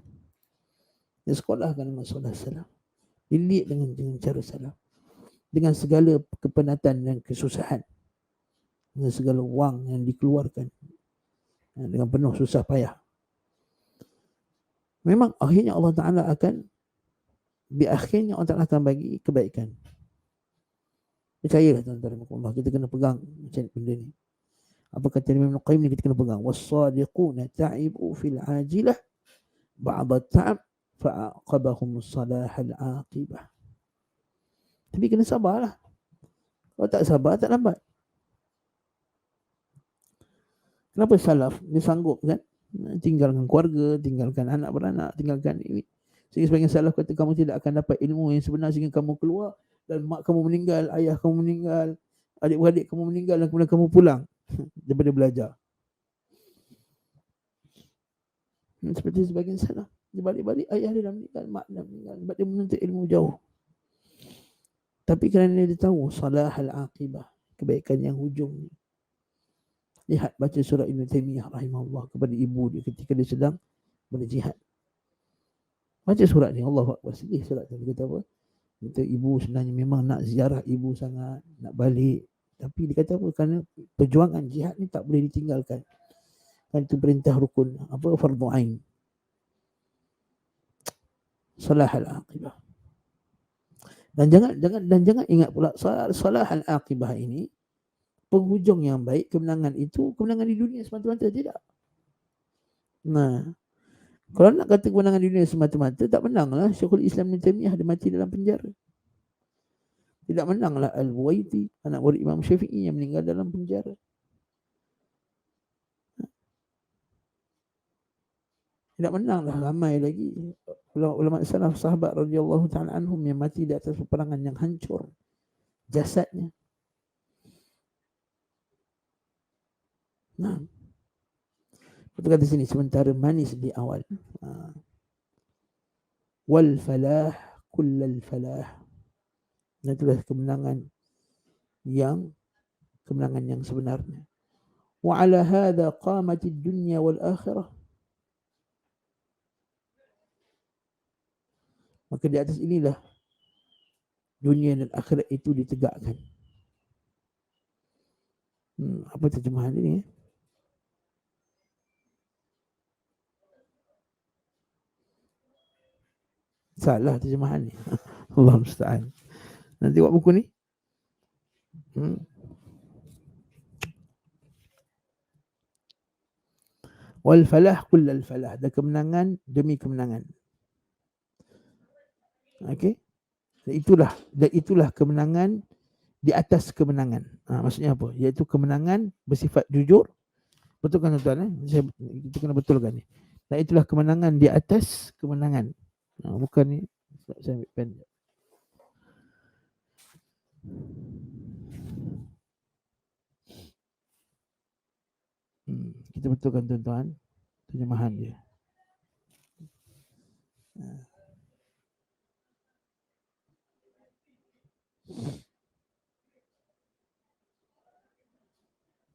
dia sekolahkan dengan sekolah salaf, didik dengan cara salaf, dengan segala kepenatan dan kesusahan, dengan segala wang yang dikeluarkan, dengan penuh susah payah. Memang akhirnya Allah Ta'ala akan bagi kebaikan. Percayalah tuan-tuan Allah, kita kena pegang macam benda ni. Apa kata Imam Qayyim ni, kita kena pegang. Was-sadiquna ta'ibu fil ajilah ba'da ta'ab fa'aqabahum salahal aqibah. Tapi kena sabarlah. Kalau tak sabar, tak lambat. Kenapa salaf dia sanggup kan tinggalkan keluarga, tinggalkan anak beranak, tinggalkan ini. Sehingga sebagian salaf kata kamu tidak akan dapat ilmu yang sebenar sehingga kamu keluar dan mak kamu meninggal, ayah kamu meninggal, adik-beradik kamu meninggal dan kemudian kamu pulang daripada belajar. Seperti sebagian salaf, dia balik-balik ayah dia dah meninggal, mak dia dah meninggal sebab dia menuntut ilmu jauh. Tapi kerana dia tahu salahal aqibah, kebaikan yang hujung. Lihat baca surah Ibn Taymiyah rahimahullah kepada ibu dia ketika dia sedang berjihad. Baca surat ni, Allah Akbar, sedih surat tu. Dia kata apa? Dia kata ibu sebenarnya memang nak ziarah ibu sangat, nak balik. Tapi dia kata apa? Kerana perjuangan jihad ni tak boleh ditinggalkan. Kan itu perintah rukun, apa, fardu ain. Salahal aqibah. Dan jangan ingat pula salahal aqibah ini penghujung yang baik, kemenangan itu kemenangan di dunia semata-mata, tidak. Nah, kalau nak kata kemenangan di dunia semata-mata, tak menanglah Syekhul Islam Ibn Taymiyah, dia mati dalam penjara. Tidak menanglah Al-Buwaiti, anak murid Imam Syafi'i, yang meninggal dalam penjara. Tidak menanglah ramai lagi ulama salaf, sahabat radhiyallahu ta'ala anhum yang mati di atas peperangan yang hancur jasadnya. Nah, betul kata sini, sementara manis di awal. Wal falah kullal falah. Itulah kemenangan yang sebenarnya. Wa ala hadha qamatid dunya wal akhirah. Maka di atas inilah dunia dan akhirat itu ditegakkan. Apa terjemahan ini? Salah terjemahan ni. Allah musta'an. Nanti buat buku ni. Wal falah kullal falah. Dan kemenangan demi kemenangan. Okey. Dan itulah kemenangan di atas kemenangan. Maksudnya apa? Iaitu kemenangan bersifat jujur. Betul kan tuan-tuan? Kita kena betulkan ni. Dan itulah kemenangan di atas kemenangan. Bukan ni. Saya ambil pen. Kita betulkan tuan-tuan terjemahan dia.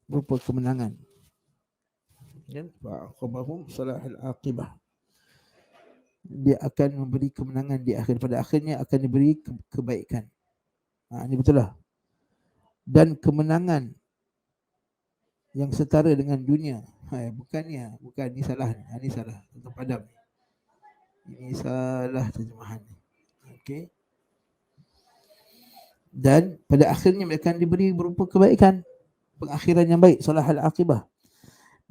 Berupa kemenangan. Ya, fa'aqabahum salahal aqibah. Dia akan memberi kemenangan di akhir, pada akhirnya akan diberi kebaikan. Ini betul lah. Dan kemenangan yang setara dengan dunia. Bukan ni salah ni. Ini salah. Padam. Ini salah terjemahan ni. Okey. Dan pada akhirnya mereka akan diberi berupa kebaikan, pengakhiran yang baik, salahal aqibah.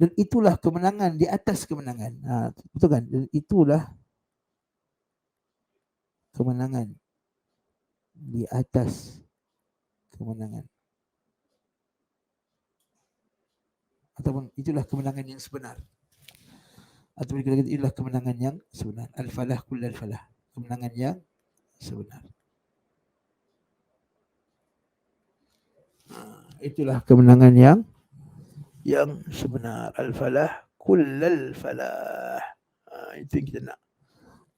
Dan itulah kemenangan di atas kemenangan. Betul kan? Dan itulah kemenangan di atas kemenangan. Ataupun itulah kemenangan yang sebenar. Ataupun kita kata itulah kemenangan yang sebenar. Al-falah kullal falah. Kemenangan yang sebenar. Itulah kemenangan yang sebenar. Al-falah kullal falah. Itu yang kita nak.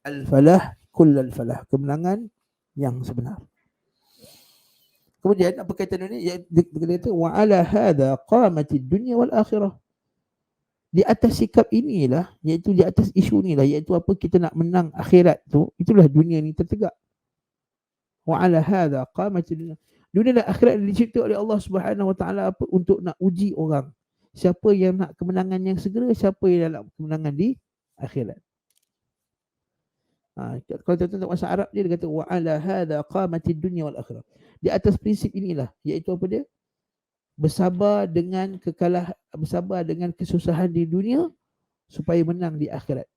Al-falah kullal falah. Kemenangan yang sebenar. Kemudian apa kaitan ini? Dia kata wa ala hadha qamatid dunya wal akhirah. Di atas sikap inilah, iaitu di atas isu inilah, iaitu apa, kita nak menang akhirat tu, itulah dunia ni tertegak. Wa ala hadha qamatid dunya. Dunia dan akhirat dicipta oleh Allah Subhanahu wa taala apa? Untuk nak uji orang. Siapa yang nak kemenangan yang segera, siapa yang nak kemenangan di akhirat. Kalau tuan tengok bahasa Arab dia kata wa ala hadza qamatid dunya wal akhirah. Di atas prinsip inilah, iaitu apa dia? Bersabar dengan bersabar dengan kesusahan di dunia supaya menang di akhirat.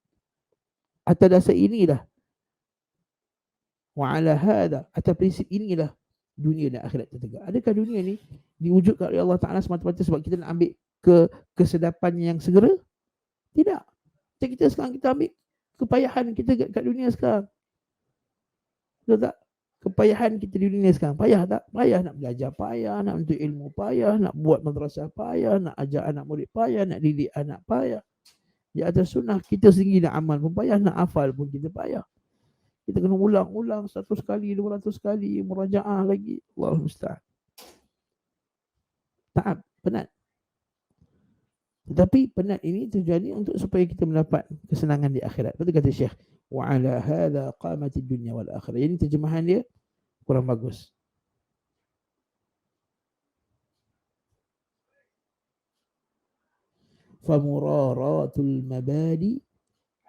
Atas dasar inilah, wa ala hadza, atas prinsip inilah dunia dan akhirat tertegak. Adakah dunia ni diwujudkan oleh Allah Taala semata-mata sebab kita nak ambil kesedapan yang segera? Tidak. Kita sekarang kita ambil kepayahan kita kat dunia sekarang. Betul tak? Kepayahan kita di dunia sekarang. Payah tak? Payah nak belajar, payah nak untuk ilmu, payah nak buat madrasah, payah nak ajar anak murid, payah nak didik anak, payah. Di atas sunnah kita sendiri nak amal pun payah, nak hafal pun kita payah. Kita kena ulang-ulang 100 kali, 200 kali, murajaah lagi. Allahu musta'an. Taab, penat. Tetapi penat ini tujuannya untuk supaya kita mendapat kesenangan di akhirat. Betul kata Syekh, wa ala hadza qamatid dunya wal akhirah. Ini terjemahan dia kurang bagus. Famuraratul mabadi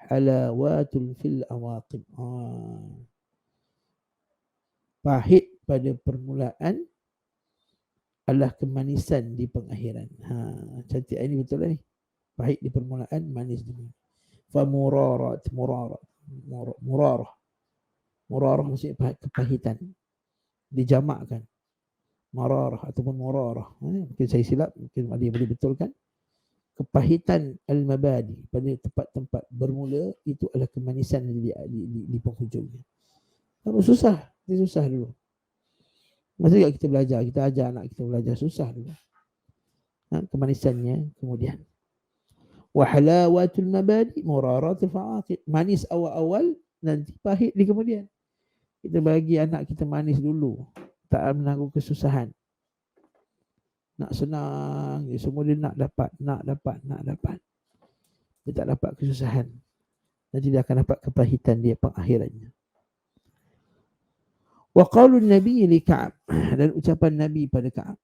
halawatul fil awaqib. Pahit pada permulaan adalah kemanisan di pengakhiran. Cantik ini betul lah ni. Pahit di permulaan, manis di pengakhiran. Famurarat, murarah. Murarah maksudnya kepahitan. Dijamakkan. Mararah ataupun murarah. Mungkin saya silap, mungkin ada yang boleh betulkan. Kepahitan al-mabadi pada tempat-tempat bermula itu adalah kemanisan di penghujungnya. Tapi susah, dia susah dulu. Masa kita belajar, kita ajar anak kita belajar, susah dulu. Kemanisannya kemudian. Wa halawatul mabadi muraratul fa'aqid. Manis awal-awal, nanti pahit di kemudian. Kita bagi anak kita manis dulu, tak menanggung kesusahan. Nak senang, semua dia nak dapat. Dia tak dapat kesusahan. Nanti dia akan dapat kepahitan dia pengakhirannya. Wa qaulun Nabi li Ka'ab, dan ucapan Nabi pada Ka'ab.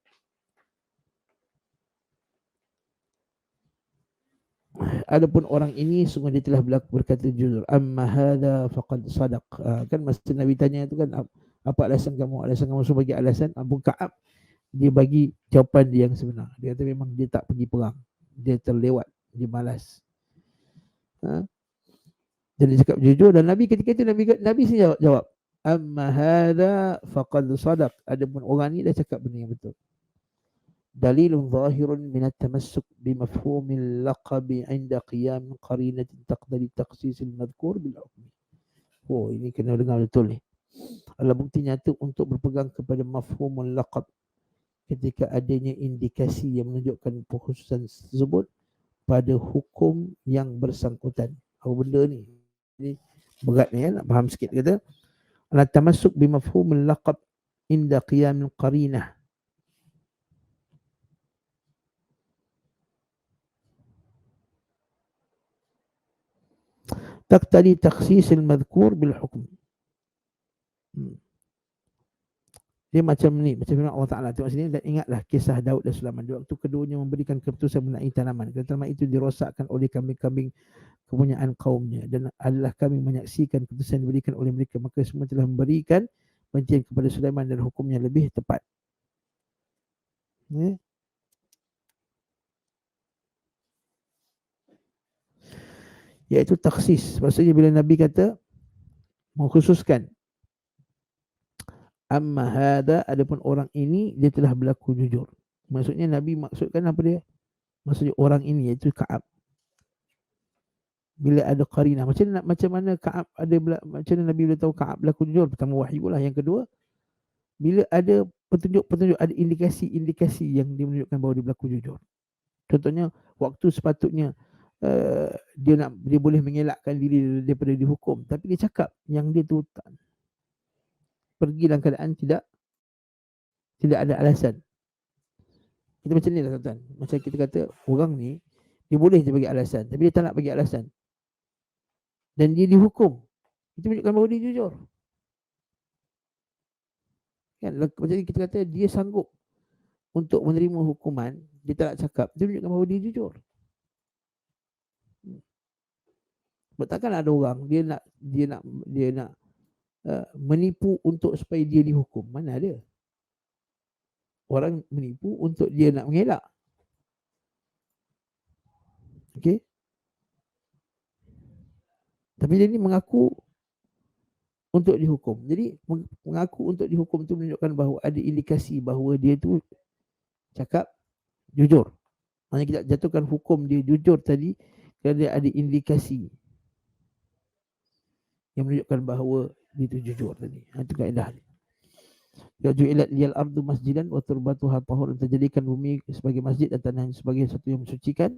Adapun orang ini sungguh dia telah berkata jujur. Amma hadza faqad sadaq. Kan masa Nabi tanya itu kan, apa alasan kamu? Alasan kamu semua bagi alasan. Abu Ka'ab dia bagi jawapan dia yang sebenar. Dia kata memang dia tak pergi perang. Dia terlewat, dia malas. Jadi dia cakap jujur, dan Nabi ketika itu Nabi sendiri jawab. Amma hadza faqad sadaq. Adapun orang ni dah cakap benda yang betul. Dalilun zahirun min at-tamassuk bi mafhumil laqabi 'inda qiyam qarinatin taqdari takhsisil madhkur bil hukm. Oh, ini kena dengar betul ni. Adalah bukti nyata untuk berpegang kepada mafhumul laqab ketika adanya indikasi yang menunjukkan pengkhususan tersebut pada hukum yang bersangkutan. Apa benda ni? Ini berat ni nak faham sikit kata. Al-tamassuk bi mafhumul laqab inda qiyamil qarinah. Taqtadi takhsisil madhkur bil hukm. Dia macam ni, macam firman Allah Ta'ala. Tengok sini, dan ingatlah kisah Daud dan Sulaiman. Di waktu keduanya memberikan keputusan mengenai tanaman. Tanaman itu dirosakkan oleh kambing-kambing kepunyaan kaumnya. Dan adalah kami menyaksikan keputusan diberikan oleh mereka. Maka semua telah memberikan pencarian kepada Sulaiman dan hukumnya lebih tepat. Iaitu takhsis. Maksudnya bila Nabi kata mengkhususkan, amma hadha, adapun orang ini dia telah berlaku jujur. Maksudnya Nabi maksudkan apa dia? Maksudnya orang ini iaitu Ka'ab. Bila ada qarinah, macam mana Ka'ab ada, macam mana Nabi boleh tahu Ka'ab berlaku jujur? Pertama wahyu lah. Yang kedua, bila ada petunjuk-petunjuk, ada indikasi-indikasi yang dia menunjukkan bahawa dia berlaku jujur. Contohnya waktu sepatutnya dia boleh mengelakkan diri daripada dihukum, tapi dia cakap yang dia tu tak, pergi dalam keadaan tidak ada alasan. Kita macam ni lah tuan-tuan. Macam kita kata orang ni dia boleh je bagi alasan, tapi dia tak nak bagi alasan dan dia dihukum. Itu menunjukkan bahawa dia jujur. Kan, macam kita kata dia sanggup untuk menerima hukuman, dia tak nak cakap, itu menunjukkan bahawa dia jujur. Sebab takkan ada orang dia nak menipu untuk supaya dia dihukum. Mana ada? Orang menipu untuk dia nak mengelak. Okey. Tapi dia ni mengaku untuk dihukum. Jadi mengaku untuk dihukum itu menunjukkan bahawa ada indikasi bahawa dia tu cakap jujur. Hanya kita jatuhkan hukum dia jujur tadi kerana dia ada indikasi yang menunjukkan bahawa dia tu jujur tadi. Itu kaedah dia. Ya ju'ilat liyal ardu masjidan wa turbatuha tahur, terjadikan bumi sebagai masjid dan tanah sebagai satu yang mensucikan.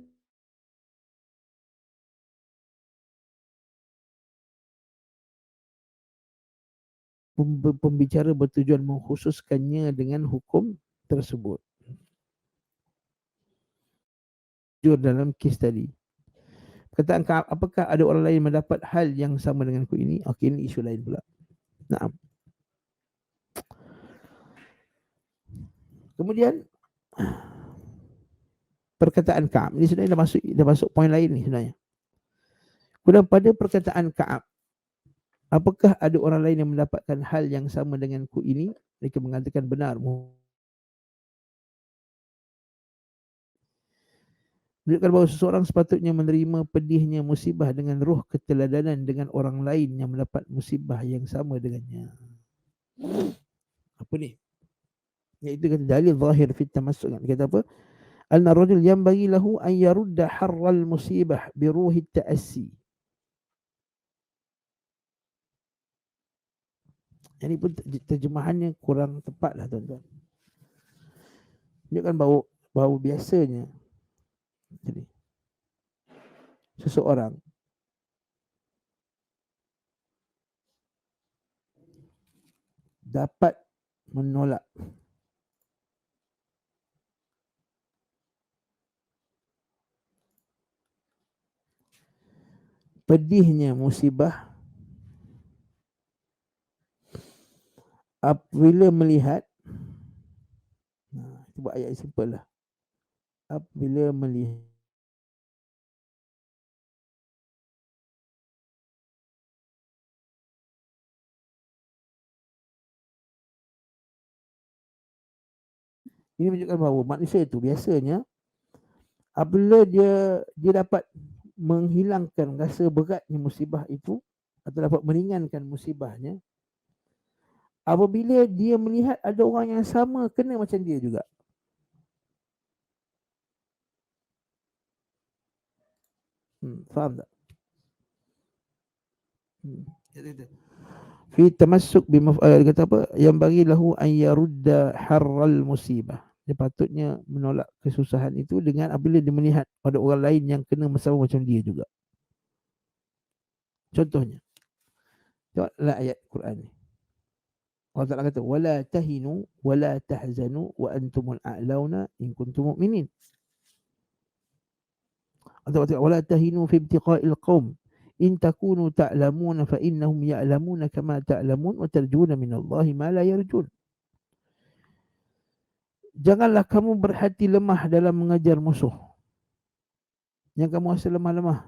Pembicara bertujuan mengkhususkannya dengan hukum tersebut. Jujur dalam kes tadi. Perkataan Ka'ab, apakah ada orang lain mendapat hal yang sama denganku ini? Okey, ini isu lain pula. Naam. Kemudian perkataan Ka'ab ni sebenarnya dah masuk poin lain ni sebenarnya. Kemudian pada perkataan Ka'ab, apakah ada orang lain yang mendapatkan hal yang sama denganku ini? Mereka mengatakan benar. Menunjukkan bahawa seseorang sepatutnya menerima pedihnya musibah dengan ruh keteladanan dengan orang lain yang mendapat musibah yang sama dengannya. Apa ni? Iaitu kata dalil zahir fit tamassuk. Kata apa? Anna rajul yanbaghi lahu an yarudda harral musibah bi ruhi ta'assi. Ini pun terjemahannya kurang tepat lah tuan-tuan. Menunjukkan bahawa biasanya jadi, seseorang dapat menolak pedihnya musibah apabila melihat, itu buat ayat simple lah, apabila melihat ini menunjukkan bahawa manusia itu biasanya apabila dia dapat menghilangkan rasa beratnya musibah itu atau dapat meringankan musibahnya apabila dia melihat ada orang yang sama kena macam dia juga. Faham tak? Fi tamassuk kata apa? Yang bagi lahu an yarudda harral musibah. Dia patutnya menolak kesusahan itu dengan apabila dia melihat pada orang lain yang kena masalah macam dia juga. Contohnya, tengoklah ayat Quran ni. Allah Ta'ala kata, wala tahinu wala tahzanu wa antumul a'launa in kuntum mu'minin. Allah Ta'ala wala tahinu fi ibtiqa'il qaum in takunu ta'lamuna fa innahum ya'lamuna kama ta'lamun wa tarjuna minallahi ma la yarjun. Janganlah kamu berhati lemah dalam mengajar musuh. Yang kamu rasa lemah-lemah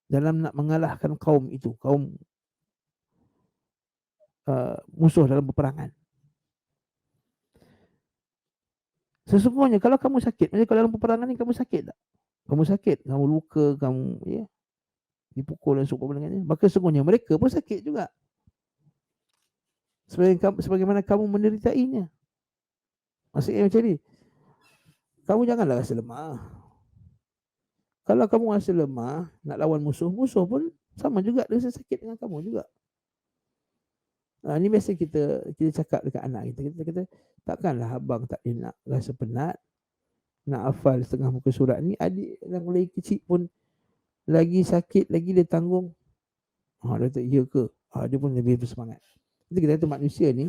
dalam nak mengalahkan kaum itu, kaum musuh dalam peperangan. Sesungguhnya kalau kamu sakit, maksudnya kalau dalam peperangan ni kamu sakit tak? Kamu sakit, kamu luka, kamu dipukul dan sebagainya, maka sesungguhnya mereka pun sakit juga. Sebagaimana kamu menderitainya. Maksudnya macam ni. Kamu janganlah rasa lemah. Kalau kamu rasa lemah nak lawan musuh, musuh pun sama juga rasa sakit dengan kamu juga. Ini biasa kita cakap dekat anak kita. Kita kata, takkanlah abang tak nak rasa penat nak hafal setengah muka surat ni. Adik yang lagi kecil pun lagi sakit, lagi dia tanggung. Dia kata, iya ke? Dia pun lebih bersemangat. Jadi kita kata manusia ni,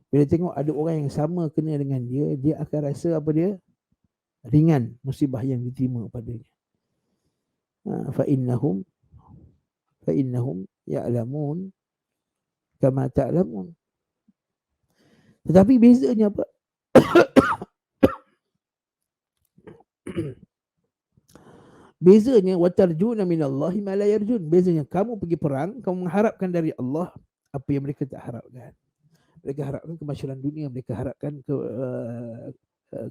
bila tengok ada orang yang sama kena dengan dia, dia akan rasa apa dia? Ringan musibah yang diterima padanya. Fa innahum ya'lamun kama ta'lamun. Tetapi bezanya apa? Bezanya watarjuna minallahi ma la yarjun. Bezanya kamu pergi perang, kamu mengharapkan dari Allah apa yang mereka tak harapkan. Mereka harapkan kemasyhuran dunia, mereka harapkan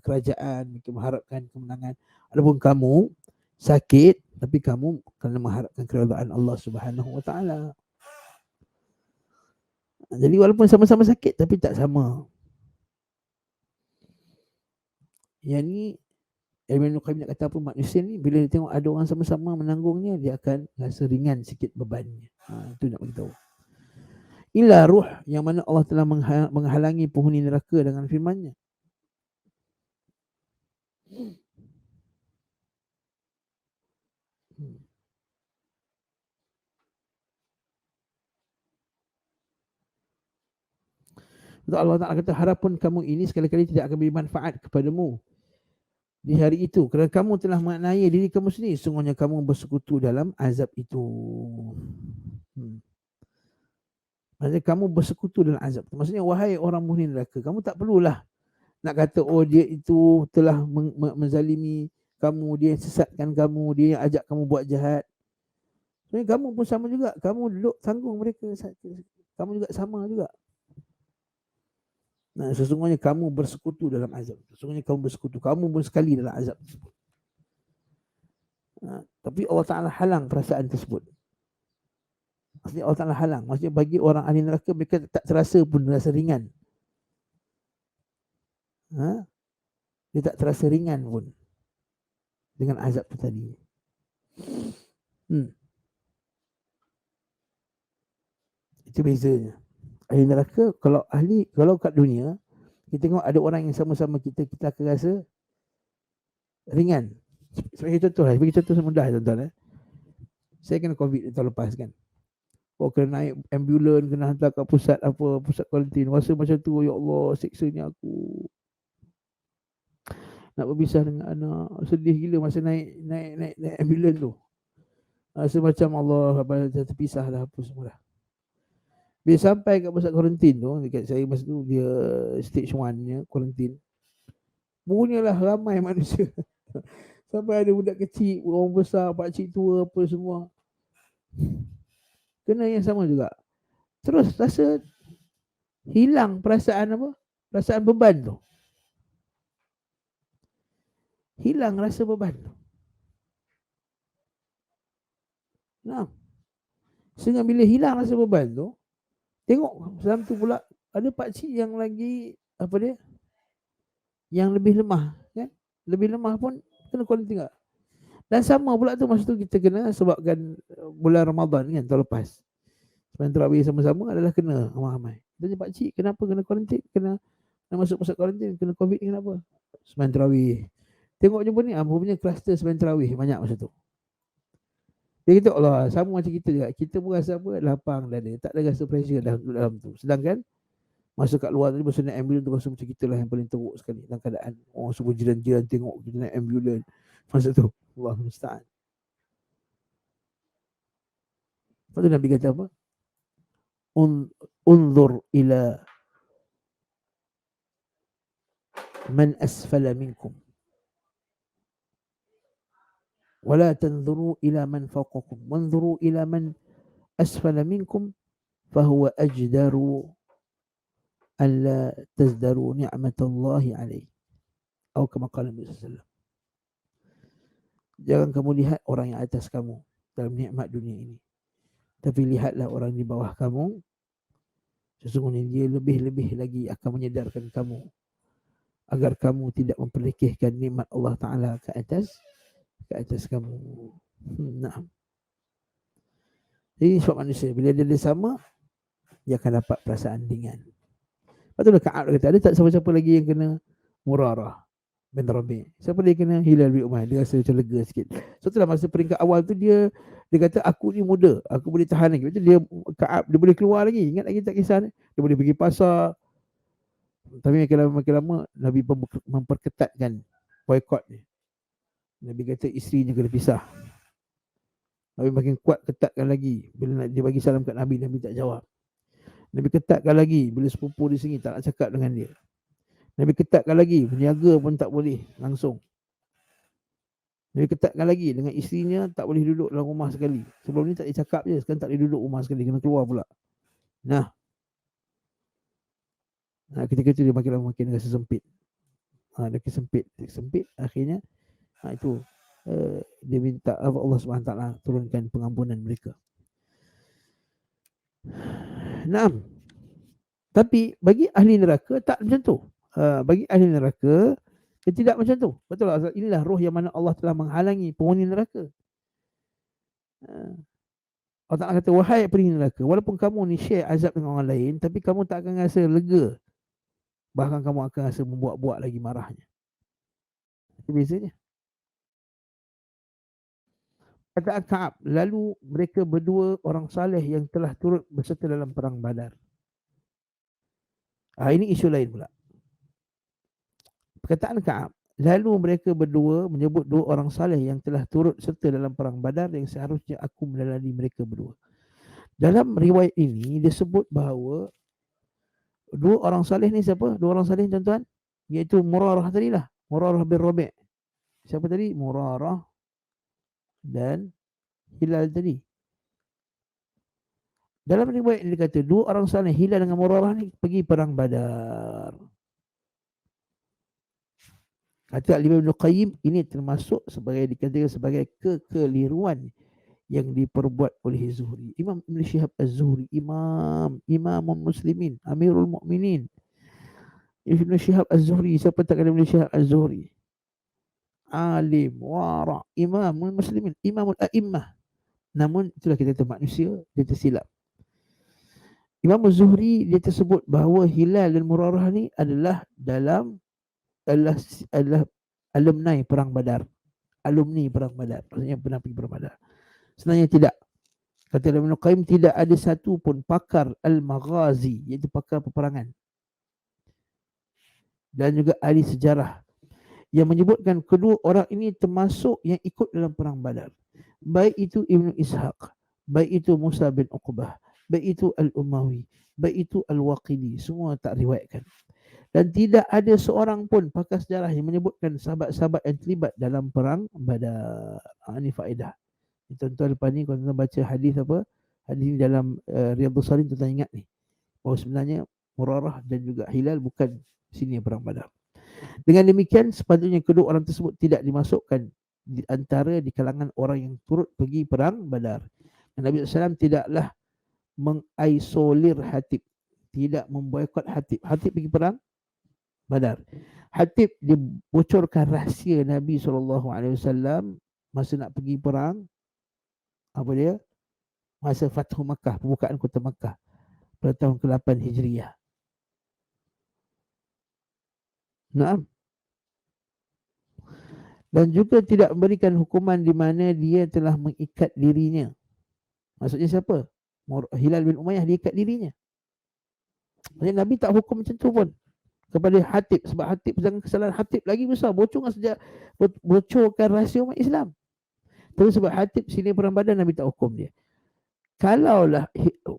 kerajaan, mereka mengharapkan kemenangan. Adapun kamu sakit, tapi kamu kerana mengharapkan keridaan Allah Subhanahu wa taala. Jadi walaupun sama-sama sakit tapi tak sama. Yang ni Ibn Qayyim nak kata apa, manusia ni bila dia tengok ada orang sama-sama menanggungnya, dia akan rasa ringan sikit bebannya. Itu nak beritahu. Inilah ruh yang mana Allah telah menghalangi penghuni neraka dengan firman-Nya. Allah Ta'ala kata, harapun kamu ini sekali-kali tidak akan beri manfaat kepadamu di hari itu, kerana kamu telah menganiaya diri kamu sendiri, sungguhnya kamu bersekutu dalam azab itu. Maksudnya kamu bersekutu dalam azab. Maksudnya wahai orang penghuni neraka, kamu tak perlulah nak kata oh dia itu telah menzalimi kamu, dia yang sesatkan kamu, dia yang ajak kamu buat jahat. Sebenarnya kamu pun sama juga, kamu duduk tanggung mereka, kamu juga sama juga. Nah, sesungguhnya kamu bersekutu dalam azab. Sesungguhnya kamu bersekutu, kamu pun sekali dalam azab tersebut. Tapi Allah Ta'ala halang perasaan tersebut. Maksudnya Allah Ta'ala halang. Maksudnya bagi orang ahli neraka, mereka tak terasa pun rasa ringan. Dia tak terasa ringan pun dengan azab tu tadi. Itu bezanya. Ahli neraka, kalau kat dunia, kita tengok ada orang yang sama-sama kita akan rasa ringan. Sebagai contoh lah, bagi contoh semudah tuan-tuan. Saya kena COVID tahun lepas kan. Kena naik ambulans, kena hantar kat pusat kuarantin. Rasa macam tu, ya Allah, siksanya aku. Nak berpisah dengan anak, sedih gila masa naik ambulans tu. Rasa macam Allah, terpisah dah apa semua dah. Bila sampai kat pusat kuarantin tu, dekat saya masa tu dia stage 1-nya kuarantin. Punyalah ramai manusia. Sampai ada budak kecil, orang besar, pakcik tua apa semua. Kena yang sama juga. Terus rasa hilang perasaan apa? Perasaan beban tu. Hilang rasa beban tu. Nah. Sehingga bila hilang rasa beban tu, tengok dalam tu pula ada pakcik yang lagi apa dia? Yang lebih lemah kan? Lebih lemah pun kena kuarantin juga. Dan sama pula tu masa tu kita kena sebabkan bulan Ramadan kan tahun lepas. Sembahyang tarawih sama-sama adalah kena ramai-ramai. Tanya pakcik, kenapa kena kuarantin? Kena masuk pusat kuarantin, kena COVID ni kenapa? Sembahyang tarawih. Tengok jumpa ni, punya kluster sembahyang tarawih banyak masa tu. Dia kata Allah, sama macam kita juga. Kita pun rasa apa? Lapang dada. Tak ada rasa pressure dalam tu. Sedangkan masa kat luar tadi, masa naik ambulans tu rasa macam kita lah yang paling teruk sekali dalam keadaan. Orang semua jiran-jiran tengok kita naik ambulans. Masa tu, Allah musta'an. Lepas tu Nabi kata apa? Unzur ila man asfala minkum. Wala tanzuru ila man fawqakum. Wanzuru ila man asfala minkum fahuwa ajdaru alla tazdaru ni'matallahi alaih. Atau kama qala Nabi sallallahu. Jangan kamu lihat orang yang atas kamu dalam nikmat dunia ini, tapi lihatlah orang di bawah kamu. Sesungguhnya dia lebih-lebih lagi akan menyedarkan kamu agar kamu tidak memperlekehkan nikmat Allah Ta'ala ke atas kamu. Nah. Jadi sebab manusia bila dia sama, dia akan dapat perasaan ringan. Lepas tu Ka'ab kata, ada tak siapa-siapa lagi yang kena Murarah bin Rabi'? Siapa dia kena Hilal bin Umayyah? Dia rasa macam lega sikit. So itulah masa peringkat awal tu dia kata aku ni muda, aku boleh tahan lagi. Betul dia Ka'ab, dia boleh keluar lagi. Ingat lagi tak kisah ni? Dia boleh pergi pasar. Tapi makin lama Nabi memperketatkan boykot ni. Nabi kata isterinya kena pisah. Nabi makin kuat ketatkan lagi. Bila dia bagi salam kat Nabi, Nabi tak jawab. Nabi ketatkan lagi. Bila sepupu di sini tak nak cakap dengan dia. Nabi ketatkan lagi. Peniaga pun tak boleh langsung. Dia ketatkan lagi dengan isterinya, tak boleh duduk dalam rumah sekali. Sebelum ni tak boleh cakap je, sekarang tak boleh duduk rumah sekali, kena keluar pula. Nah, ketika itu dia makin rasa sempit. Dia sempit, akhirnya itu dia minta Allah SWT turunkan pengampunan mereka. Naam. Tapi bagi ahli neraka tak macam tu. Bagi ahli neraka dia tidak macam tu. Betul tak? Inilah roh yang mana Allah telah menghalangi penghuni neraka. Allah Ta'ala kata, wahai penghuni neraka, walaupun kamu ni share azab dengan orang lain, tapi kamu tak akan rasa lega. Bahkan kamu akan rasa membuat-buat lagi marahnya. Itu bezanya. Kata Ka'ab, lalu mereka berdua orang saleh yang telah turut berserta dalam perang Badar. Ini isu lain pula. Perkataan Ka'ab, lalu mereka berdua menyebut dua orang saleh yang telah turut serta dalam perang Badar yang seharusnya aku melalui mereka berdua. Dalam riwayat ini disebut bahawa dua orang saleh ni siapa? Dua orang saleh tuan-tuan, iaitu Murarah tadilah, Murarah bin Rabi'. Siapa tadi? Murarah dan Hilal tadi. Dalam riwayat ini dikata dua orang saleh, Hilal dengan Murarah ni pergi perang Badar. Kata Imam Ibn Qayyim, ini termasuk sebagai dikatakan sebagai kekeliruan yang diperbuat oleh Zuhri. Imam Ibn Shihab Az-Zuhri, Imam Muslimin, Amirul Mukminin. Ibn Shihab Az-Zuhri, siapa tak kenal Ibn Shihab Az-Zuhri? Alim, wara, Imamul Muslimin, Imamul A'immah. Namun itulah kita tahu manusia dia tersilap. Imam Az-Zuhri dia tersebut bahawa Hilal dan Murarah ni adalah adalah alumni perang Badar. Alumni perang Badar, maksudnya pernah pergi perang Badar. Sebenarnya tidak. Kata Ibnu Qayyim, tidak ada satu pun pakar al-maghazi, iaitu pakar peperangan, dan juga ahli sejarah yang menyebutkan kedua orang ini termasuk yang ikut dalam perang Badar. Baik itu Ibnu Ishaq, baik itu Musa bin Uqbah, baik itu Al-Umawi, baik itu Al-Waqidi, semua tak riwayatkan. Dan tidak ada seorang pun pakar sejarah yang menyebutkan sahabat-sahabat yang terlibat dalam perang Badar. Ini faedah. Tuan-tuan lepas ni, kalau tuan baca hadis apa, hadis ni dalam Riyadhus Shalihin, tuan ingat ni, bahawa sebenarnya Murarah dan juga Hilal bukan sini perang Badar. Dengan demikian, sepatutnya kedua orang tersebut tidak dimasukkan di antara di kalangan orang yang turut pergi perang Badar. Dan Nabi SAW tidaklah mengisolir Hatib, tidak memboikot Hatib. Hatib pergi perang Badar. Hatib dibocorkan rahsia Nabi SAW masa nak pergi perang, apa dia? Masa Fathu Makkah, pembukaan kota Makkah pada tahun ke-8 Hijriah. Naam. Dan juga tidak memberikan hukuman di mana dia telah mengikat dirinya. Maksudnya siapa? Hilal bin Umayyah, dia ikat dirinya. Maksudnya Nabi tak hukum macam tu pun kepada Hatib, sebab Hatib, jangan kesalahan Hatib lagi besar, bocorkan rahsia umat Islam. Terus sebab Hatib sini perang Badar, Nabi tak hukum dia. Kalaulah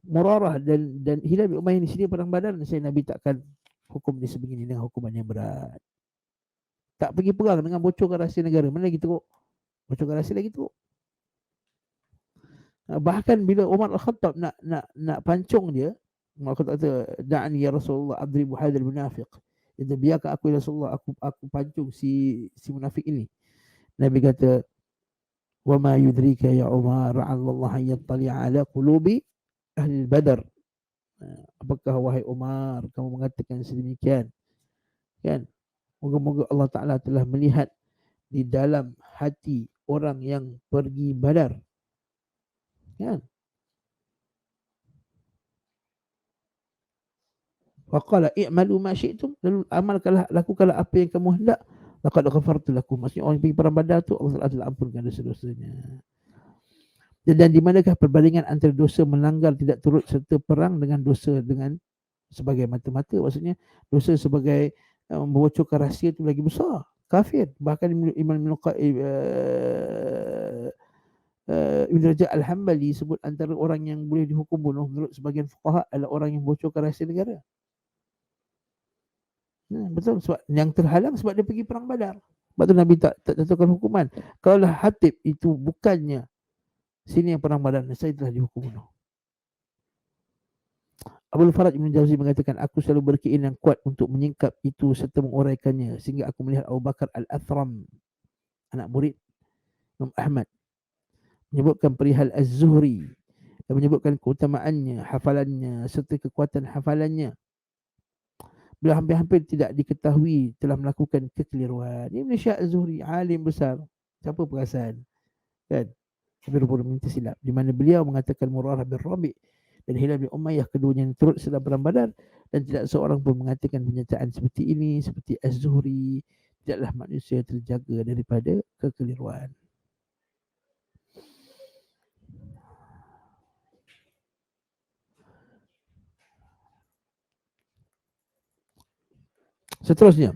Murarah dan Hilal bin Umayyah ni sini perang Badar, saya Nabi takkan hukum dia sebegini dengan hukuman yang berat. Tak pergi perang dengan bocorkan rahsia negara, mana lagi teruk? Bocorkan rahsia lagi teruk. Bahkan bila Umar Al-Khattab nak pancung dia, Umar Al-Khattab kata, da'ani ya Rasulullah adribu hadzal munafiq. Dia biarkan aku ya Rasulullah, aku pancung si munafik ini. Nabi kata, wa ma yudrika ya Umar la'allallah yattali'a ala qulubi ahli Badar. Apakah wahai Umar kamu mengatakan sedemikian? Kan? Moga-moga Allah Ta'ala telah melihat di dalam hati orang yang pergi Badar. Kan? Waqala i'malu ma syi'tum, lalu amalkanlah, lakukanlah apa yang kamu hendak. Laqad ghafartu lakum. Maksudnya orang yang pergi perang Badar tu Allah telah ampunkan dosa-dosanya. Dan di manakah perbandingan antara dosa melanggar tidak turut serta perang dengan dosa dengan sebagai mata-mata? Maksudnya dosa sebagai membocorkan rahsia itu lagi besar, kafir. Bahkan Imam Ibn Rajab Al-Hambali sebut antara orang yang boleh dihukum bunuh menurut sebagian fuqaha adalah orang yang bocorkan rahsia negara. Betul, sebab yang terhalang sebab dia pergi perang Badar. Sebab tu Nabi tak jatuhkan hukuman. Kalau Hatib itu bukannya sini yang perang Badar, saya telah dihukum bunuh. Abdul Faraj Ibn Jauzi mengatakan, aku selalu berkeinginan kuat untuk menyingkap itu serta menguraikannya, sehingga aku melihat Abu Bakar Al-Athram, anak murid Imam Ahmad, menyebutkan perihal Az-Zuhri dan menyebutkan keutamaannya, hafalannya serta kekuatan hafalannya. Bila hampir-hampir tidak diketahui telah melakukan kekeliruan. Ini Malaysia Az-Zuhri, alim besar. Siapa perasan? Kan? Tapi rupa minta silap. Di mana beliau mengatakan Murarah bin Rabi' dan Hilal bin Umayyah keduanya yang turut dalam perang Badar, dan tidak seorang pun mengatakan pernyataan seperti ini, seperti Az-Zuhri. Tidaklah manusia terjaga daripada kekeliruan. Seterusnya,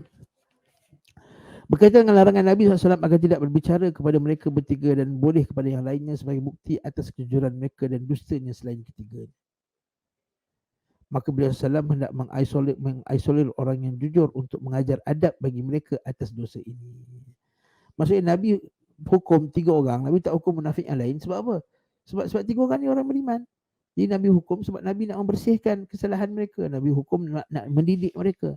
berkaitan dengan larangan Nabi SAW agar tidak berbicara kepada mereka bertiga dan boleh kepada yang lainnya sebagai bukti atas kejujuran mereka dan dustanya selain ketiga. Maka beliau SAW hendak mengisolir orang yang jujur untuk mengajar adab bagi mereka atas dosa ini. Maksudnya Nabi hukum 3 orang, Nabi tak hukum munafik yang lain. Sebab apa? Sebab 3 orang ni orang beriman. Jadi Nabi hukum sebab Nabi nak membersihkan kesalahan mereka. Nabi hukum nak mendidik mereka.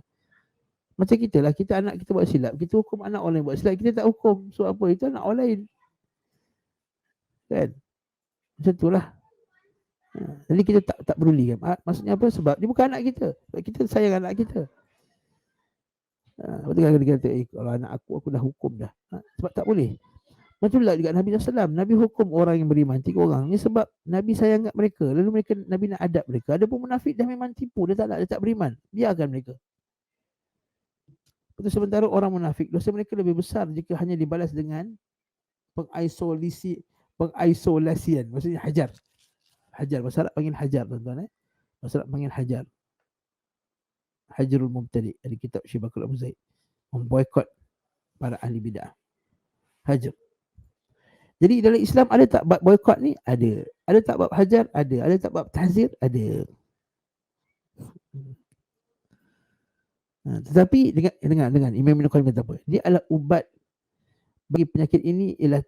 Macam kita lah, kita anak kita buat silap, kita hukum anak orang lain buat silap, kita tak hukum. So apa? Itu anak orang lain. Kan? Macam itulah. Jadi kita tak peduli kan. Maksudnya apa? Sebab dia bukan anak kita. Sebab kita sayang anak kita. Lepas tu kan dia kata, kalau anak aku dah hukum dah. Sebab tak boleh. Macam lah juga Nabi SAW. Nabi hukum orang yang beriman 3 orang. Ini sebab Nabi sayang kat mereka. Lalu Nabi nak adab mereka. Ada pun munafik dah memang tipu. Dia tak beriman. Biarkan mereka. Betul, sementara orang munafik, dosa mereka lebih besar jika hanya dibalas dengan pengisolasian. Maksudnya hajar. Bahasa Arab panggil hajar, tuan-tuan. Bahasa Arab panggil hajar. Hajarul Mubtadi' dari kitab Syekh Bakar Abu Zaid. Memboikot para ahli bid'ah. Hajar. Jadi dalam Islam ada tak bab boikot ni? Ada. Ada tak bab hajar? Ada. Ada tak bab tahzir? Ada. Tetapi dengan Imam Ibn Qayyim kata apa? Dia adalah ubat bagi penyakit ini ialah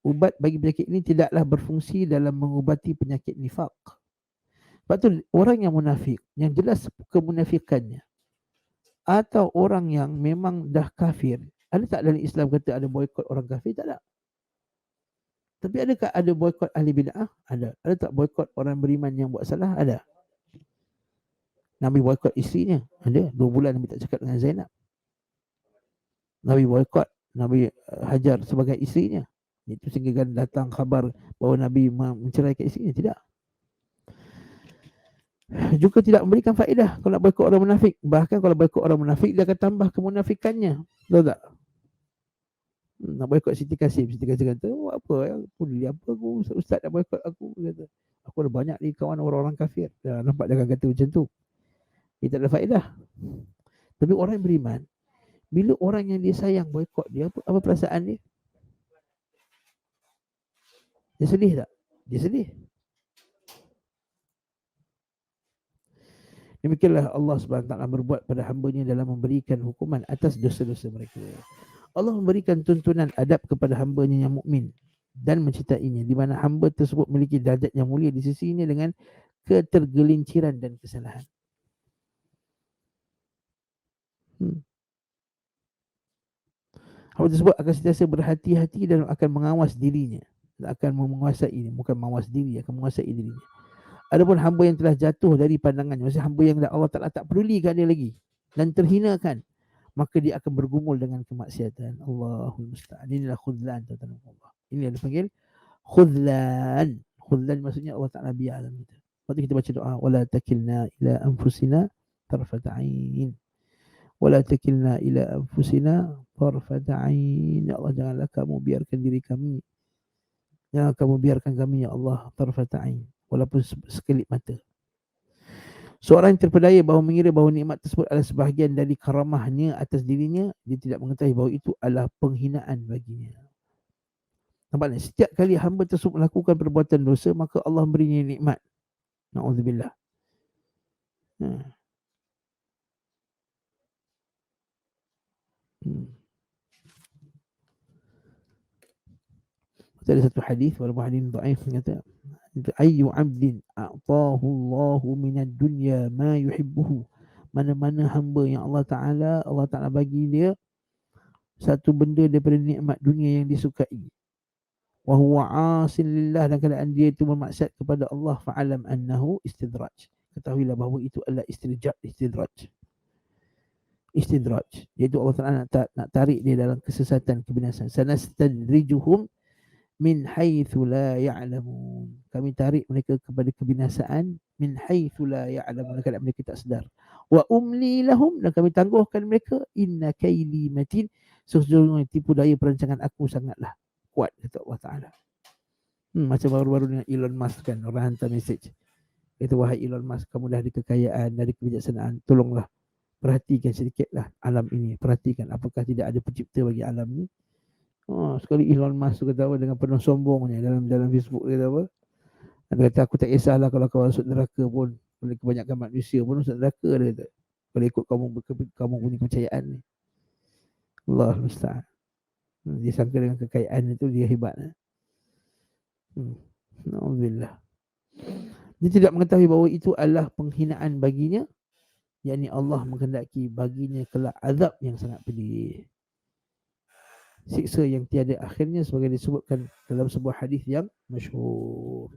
ubat bagi penyakit ini tidaklah berfungsi dalam mengubati penyakit nifaq. Sebab tu orang yang munafik, yang jelas kemunafikannya, atau orang yang memang dah kafir, ada tak dalam Islam kata ada boikot orang kafir? Tak ada. Tapi adakah ada boikot ahli bid'ah? Ada. Ada tak boikot orang beriman yang buat salah? Ada. Nabi boikot isterinya. Ada. 2 bulan Nabi tak cakap dengan Zainab. Nabi boikot, Nabi hajar sebagai isterinya. Itu sehingga kan datang khabar bahawa Nabi menceraikan isterinya. Tidak. Juga tidak memberikan faedah kalau nak boikot orang munafik. Bahkan kalau boikot orang munafik, dia akan tambah kemunafikannya. Tahu tak? Nak boikot Siti Kasim. Siti Kasim kata, apa? Peduli apa aku? Ustaz nak boikot aku. Kata, aku ada banyak ni kawan orang-orang kafir. Nampak dia akan kata macam tu. Dia tak ada faedah. Tapi orang yang beriman, bila orang yang dia sayang boikot dia, apa perasaan dia? Dia sedih tak? Dia sedih. Demikianlah Allah SWT berbuat pada hamba-Nya dalam memberikan hukuman atas dosa-dosa mereka. Allah memberikan tuntunan adab kepada hamba-Nya yang mukmin dan mencintainya, di mana hamba tersebut memiliki darjat yang mulia di sisinya dengan ketergelinciran dan kesalahan. Hamba tersebut akan sentiasa berhati-hati dan akan mengawas dirinya. Akan menguasai, bukan mengawas diri, akan menguasai dirinya. Adapun hamba yang telah jatuh dari pandangannya, maksudnya hamba yang Allah Ta'ala tak pedulikan dia lagi dan terhinakan, maka dia akan bergumul dengan kemaksiatan. Allahul musta'an. Inilah khudlan, tuan-tuan Allah. Ini yang dipanggil khudlan. Khudlan maksudnya Allah Ta'ala biar dalam kita. Lepas tu kita baca doa, wala takilna ila anfusina tarfata ain. Wala takilna ila anfusina tarfata ain. Ya Allah, janganlah kamu biarkan diri kami. Jangan kamu biarkan kami, ya Allah, tarfata ain. Walaupun sekelip mata. Seorang yang terpedaya bahawa mengira bahawa nikmat tersebut adalah sebahagian dari karamahnya atas dirinya, dia tidak mengetahui bahawa itu adalah penghinaan baginya. Nampak tak? Setiap kali hamba tersebut melakukan perbuatan dosa, maka Allah memberinya nikmat. Na'udzubillah. Ada satu hadis walaupun hadis dhaif kata ayyu 'abdin a'tahu Allahu minad dunya ma yuhibbuhu. Mana-mana hamba yang Allah Taala bagi dia satu benda daripada nikmat dunia yang disukai. Wa huwa 'asin lillah, dan keadaan dia itu bermaksiat kepada Allah, fa'alam annahu istidraj. Ketahuilah bahawa itu adalah istidraj. Iaitu Allah Taala nak tarik dia dalam kesesatan, kebinasaan. Sanastadrijuhum min haitsu la ya'lamun. Kami tarik mereka kepada kebinasaan min haitsu la ya'lamun, kerana mereka tak sedar. Wa umli lahum, dan kami tangguhkan mereka, inna kaili matin, sesungguhnya tipu daya perancangan aku sangatlah kuat, kata Allah Taala. Macam baru-baru dengan Elon Musk kan, orang hantar mesej. Kata, wahai Elon Musk, kamu dah ada kekayaan, dah ada kebijaksanaan, tolonglah perhatikan sedikitlah alam ini. Perhatikan apakah tidak ada pencipta bagi alam ni. Sekali Elon Musk tu kata apa, dengan penuh sombongnya dalam Facebook, dia kata apa, dia kata aku tak kisahlah kalau kau masuk neraka pun, oleh kebanyakan manusia pun masuk neraka, dia kata, kalau ikut kamu punya kepercayaan ni. Allah musta'an. Dia sangka dengan kekayaan itu dia hebat. Alhamdulillah. Dia tidak mengetahui bahawa itu adalah penghinaan baginya, yakni Allah menghendaki baginya kelak azab yang sangat pedih, siksa yang tiada akhirnya, sebagai disebutkan dalam sebuah hadis yang masyhur.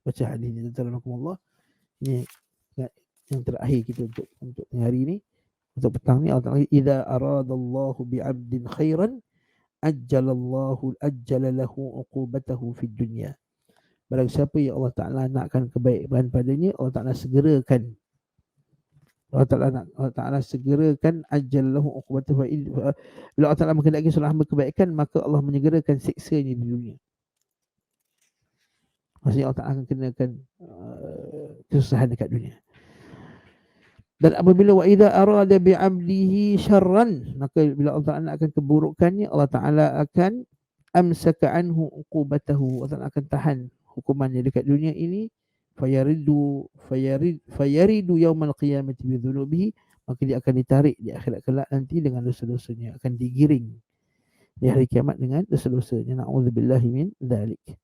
Baca hadis ini tuan-tuan. Ini yang terakhir kita untuk hari ini, untuk petang ni. Allah Taala, idza aradallahu bi'abdin khairan ajjala lahu uqubatahu fid dunya. Barang siapa yang Allah Taala nakkan kebaikan padanya, Allah Taala segerakan ajallahu uqubatahu. Bila Allah Taala menghendaki seorang hamba kebaikan, maka Allah menyegerakan siksanya di dunia. Maksudnya Allah Taala akan kenakan kesusahan dekat dunia. Dan apabila wa idza arada bi 'abdihi syarran, maka bila Allah Taala akan keburukannya, Allah Taala akan amsaka anhu uqubatahu. Allah Taala akan tahan hukumannya dekat dunia ini. Fayaridu yaumal qiyamati bi dhunubihi, maka dia akan ditarik di akhirat kelak nanti dengan dosa-dosanya, akan digiring di hari kiamat dengan dosa-dosanya. Na'udzubillahi min dzalik.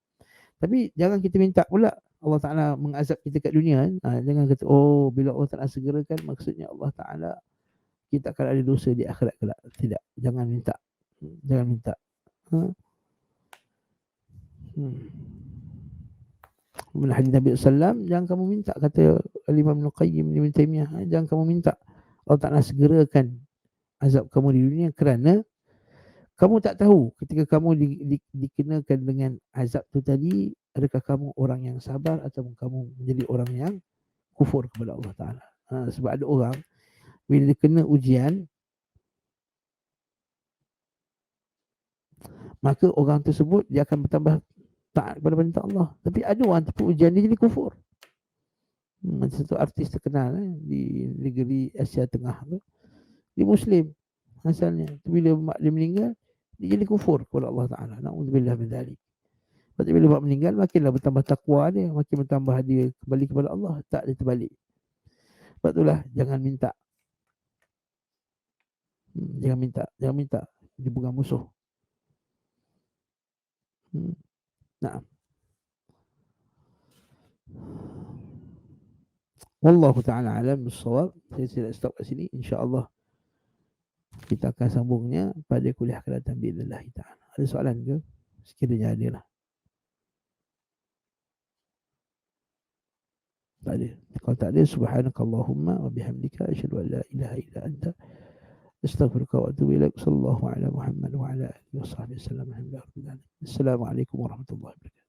Tapi jangan kita minta pula Allah Taala mengazab kita kat dunia. Jangan kata bila Allah Taala segerakan, maksudnya Allah Taala kita akan ada dosa di akhirat kelak. Tidak, jangan minta. Hadis Nabi SAW, jangan kamu minta, kata Imam Ibn Qayyim, Ibn Taimiyah, jangan kamu minta Allah Ta'ala segerakan azab kamu di dunia, kerana kamu tak tahu ketika kamu dikenakan dengan azab tu tadi, adakah kamu orang yang sabar atau kamu menjadi orang yang kufur kepada Allah Ta'ala. Sebab ada orang bila dia kena ujian, maka orang tersebut dia akan bertambah taat kepada perintah Allah. Tapi ada orang terpuk ujian dia jadi kufur. Satu artis terkenal di negeri Asia Tengah tu, dia Muslim asalnya. Bila mak dia meninggal, dia jadi kufur kepada Allah Ta'ala. Na'udzubillah min dzalik. Lepas bila mak meninggal, makinlah bertambah takwa dia, makin bertambah dia kembali kepada Allah, tak dia terbalik. Sebab itulah jangan minta. Jangan minta dia bukan musuh. Nah, wallahu ta'ala alam bissawab. Saya stop kat sini. InsyaAllah kita akan sambungnya pada kuliah akan datang bi'idznillah ta'ala. Ada soalan ke? Sekiranya ada lah. Tak ada. Kalau tak ada, subhanakallahumma wa bihamdika asyhadu an la ilaha illa anta astaghfiruka wa atubu ilaik. Sallallahu ala Muhammad wa ala alihi wa sahbihi wasallam. Assalamualaikum warahmatullahi wabarakatuh.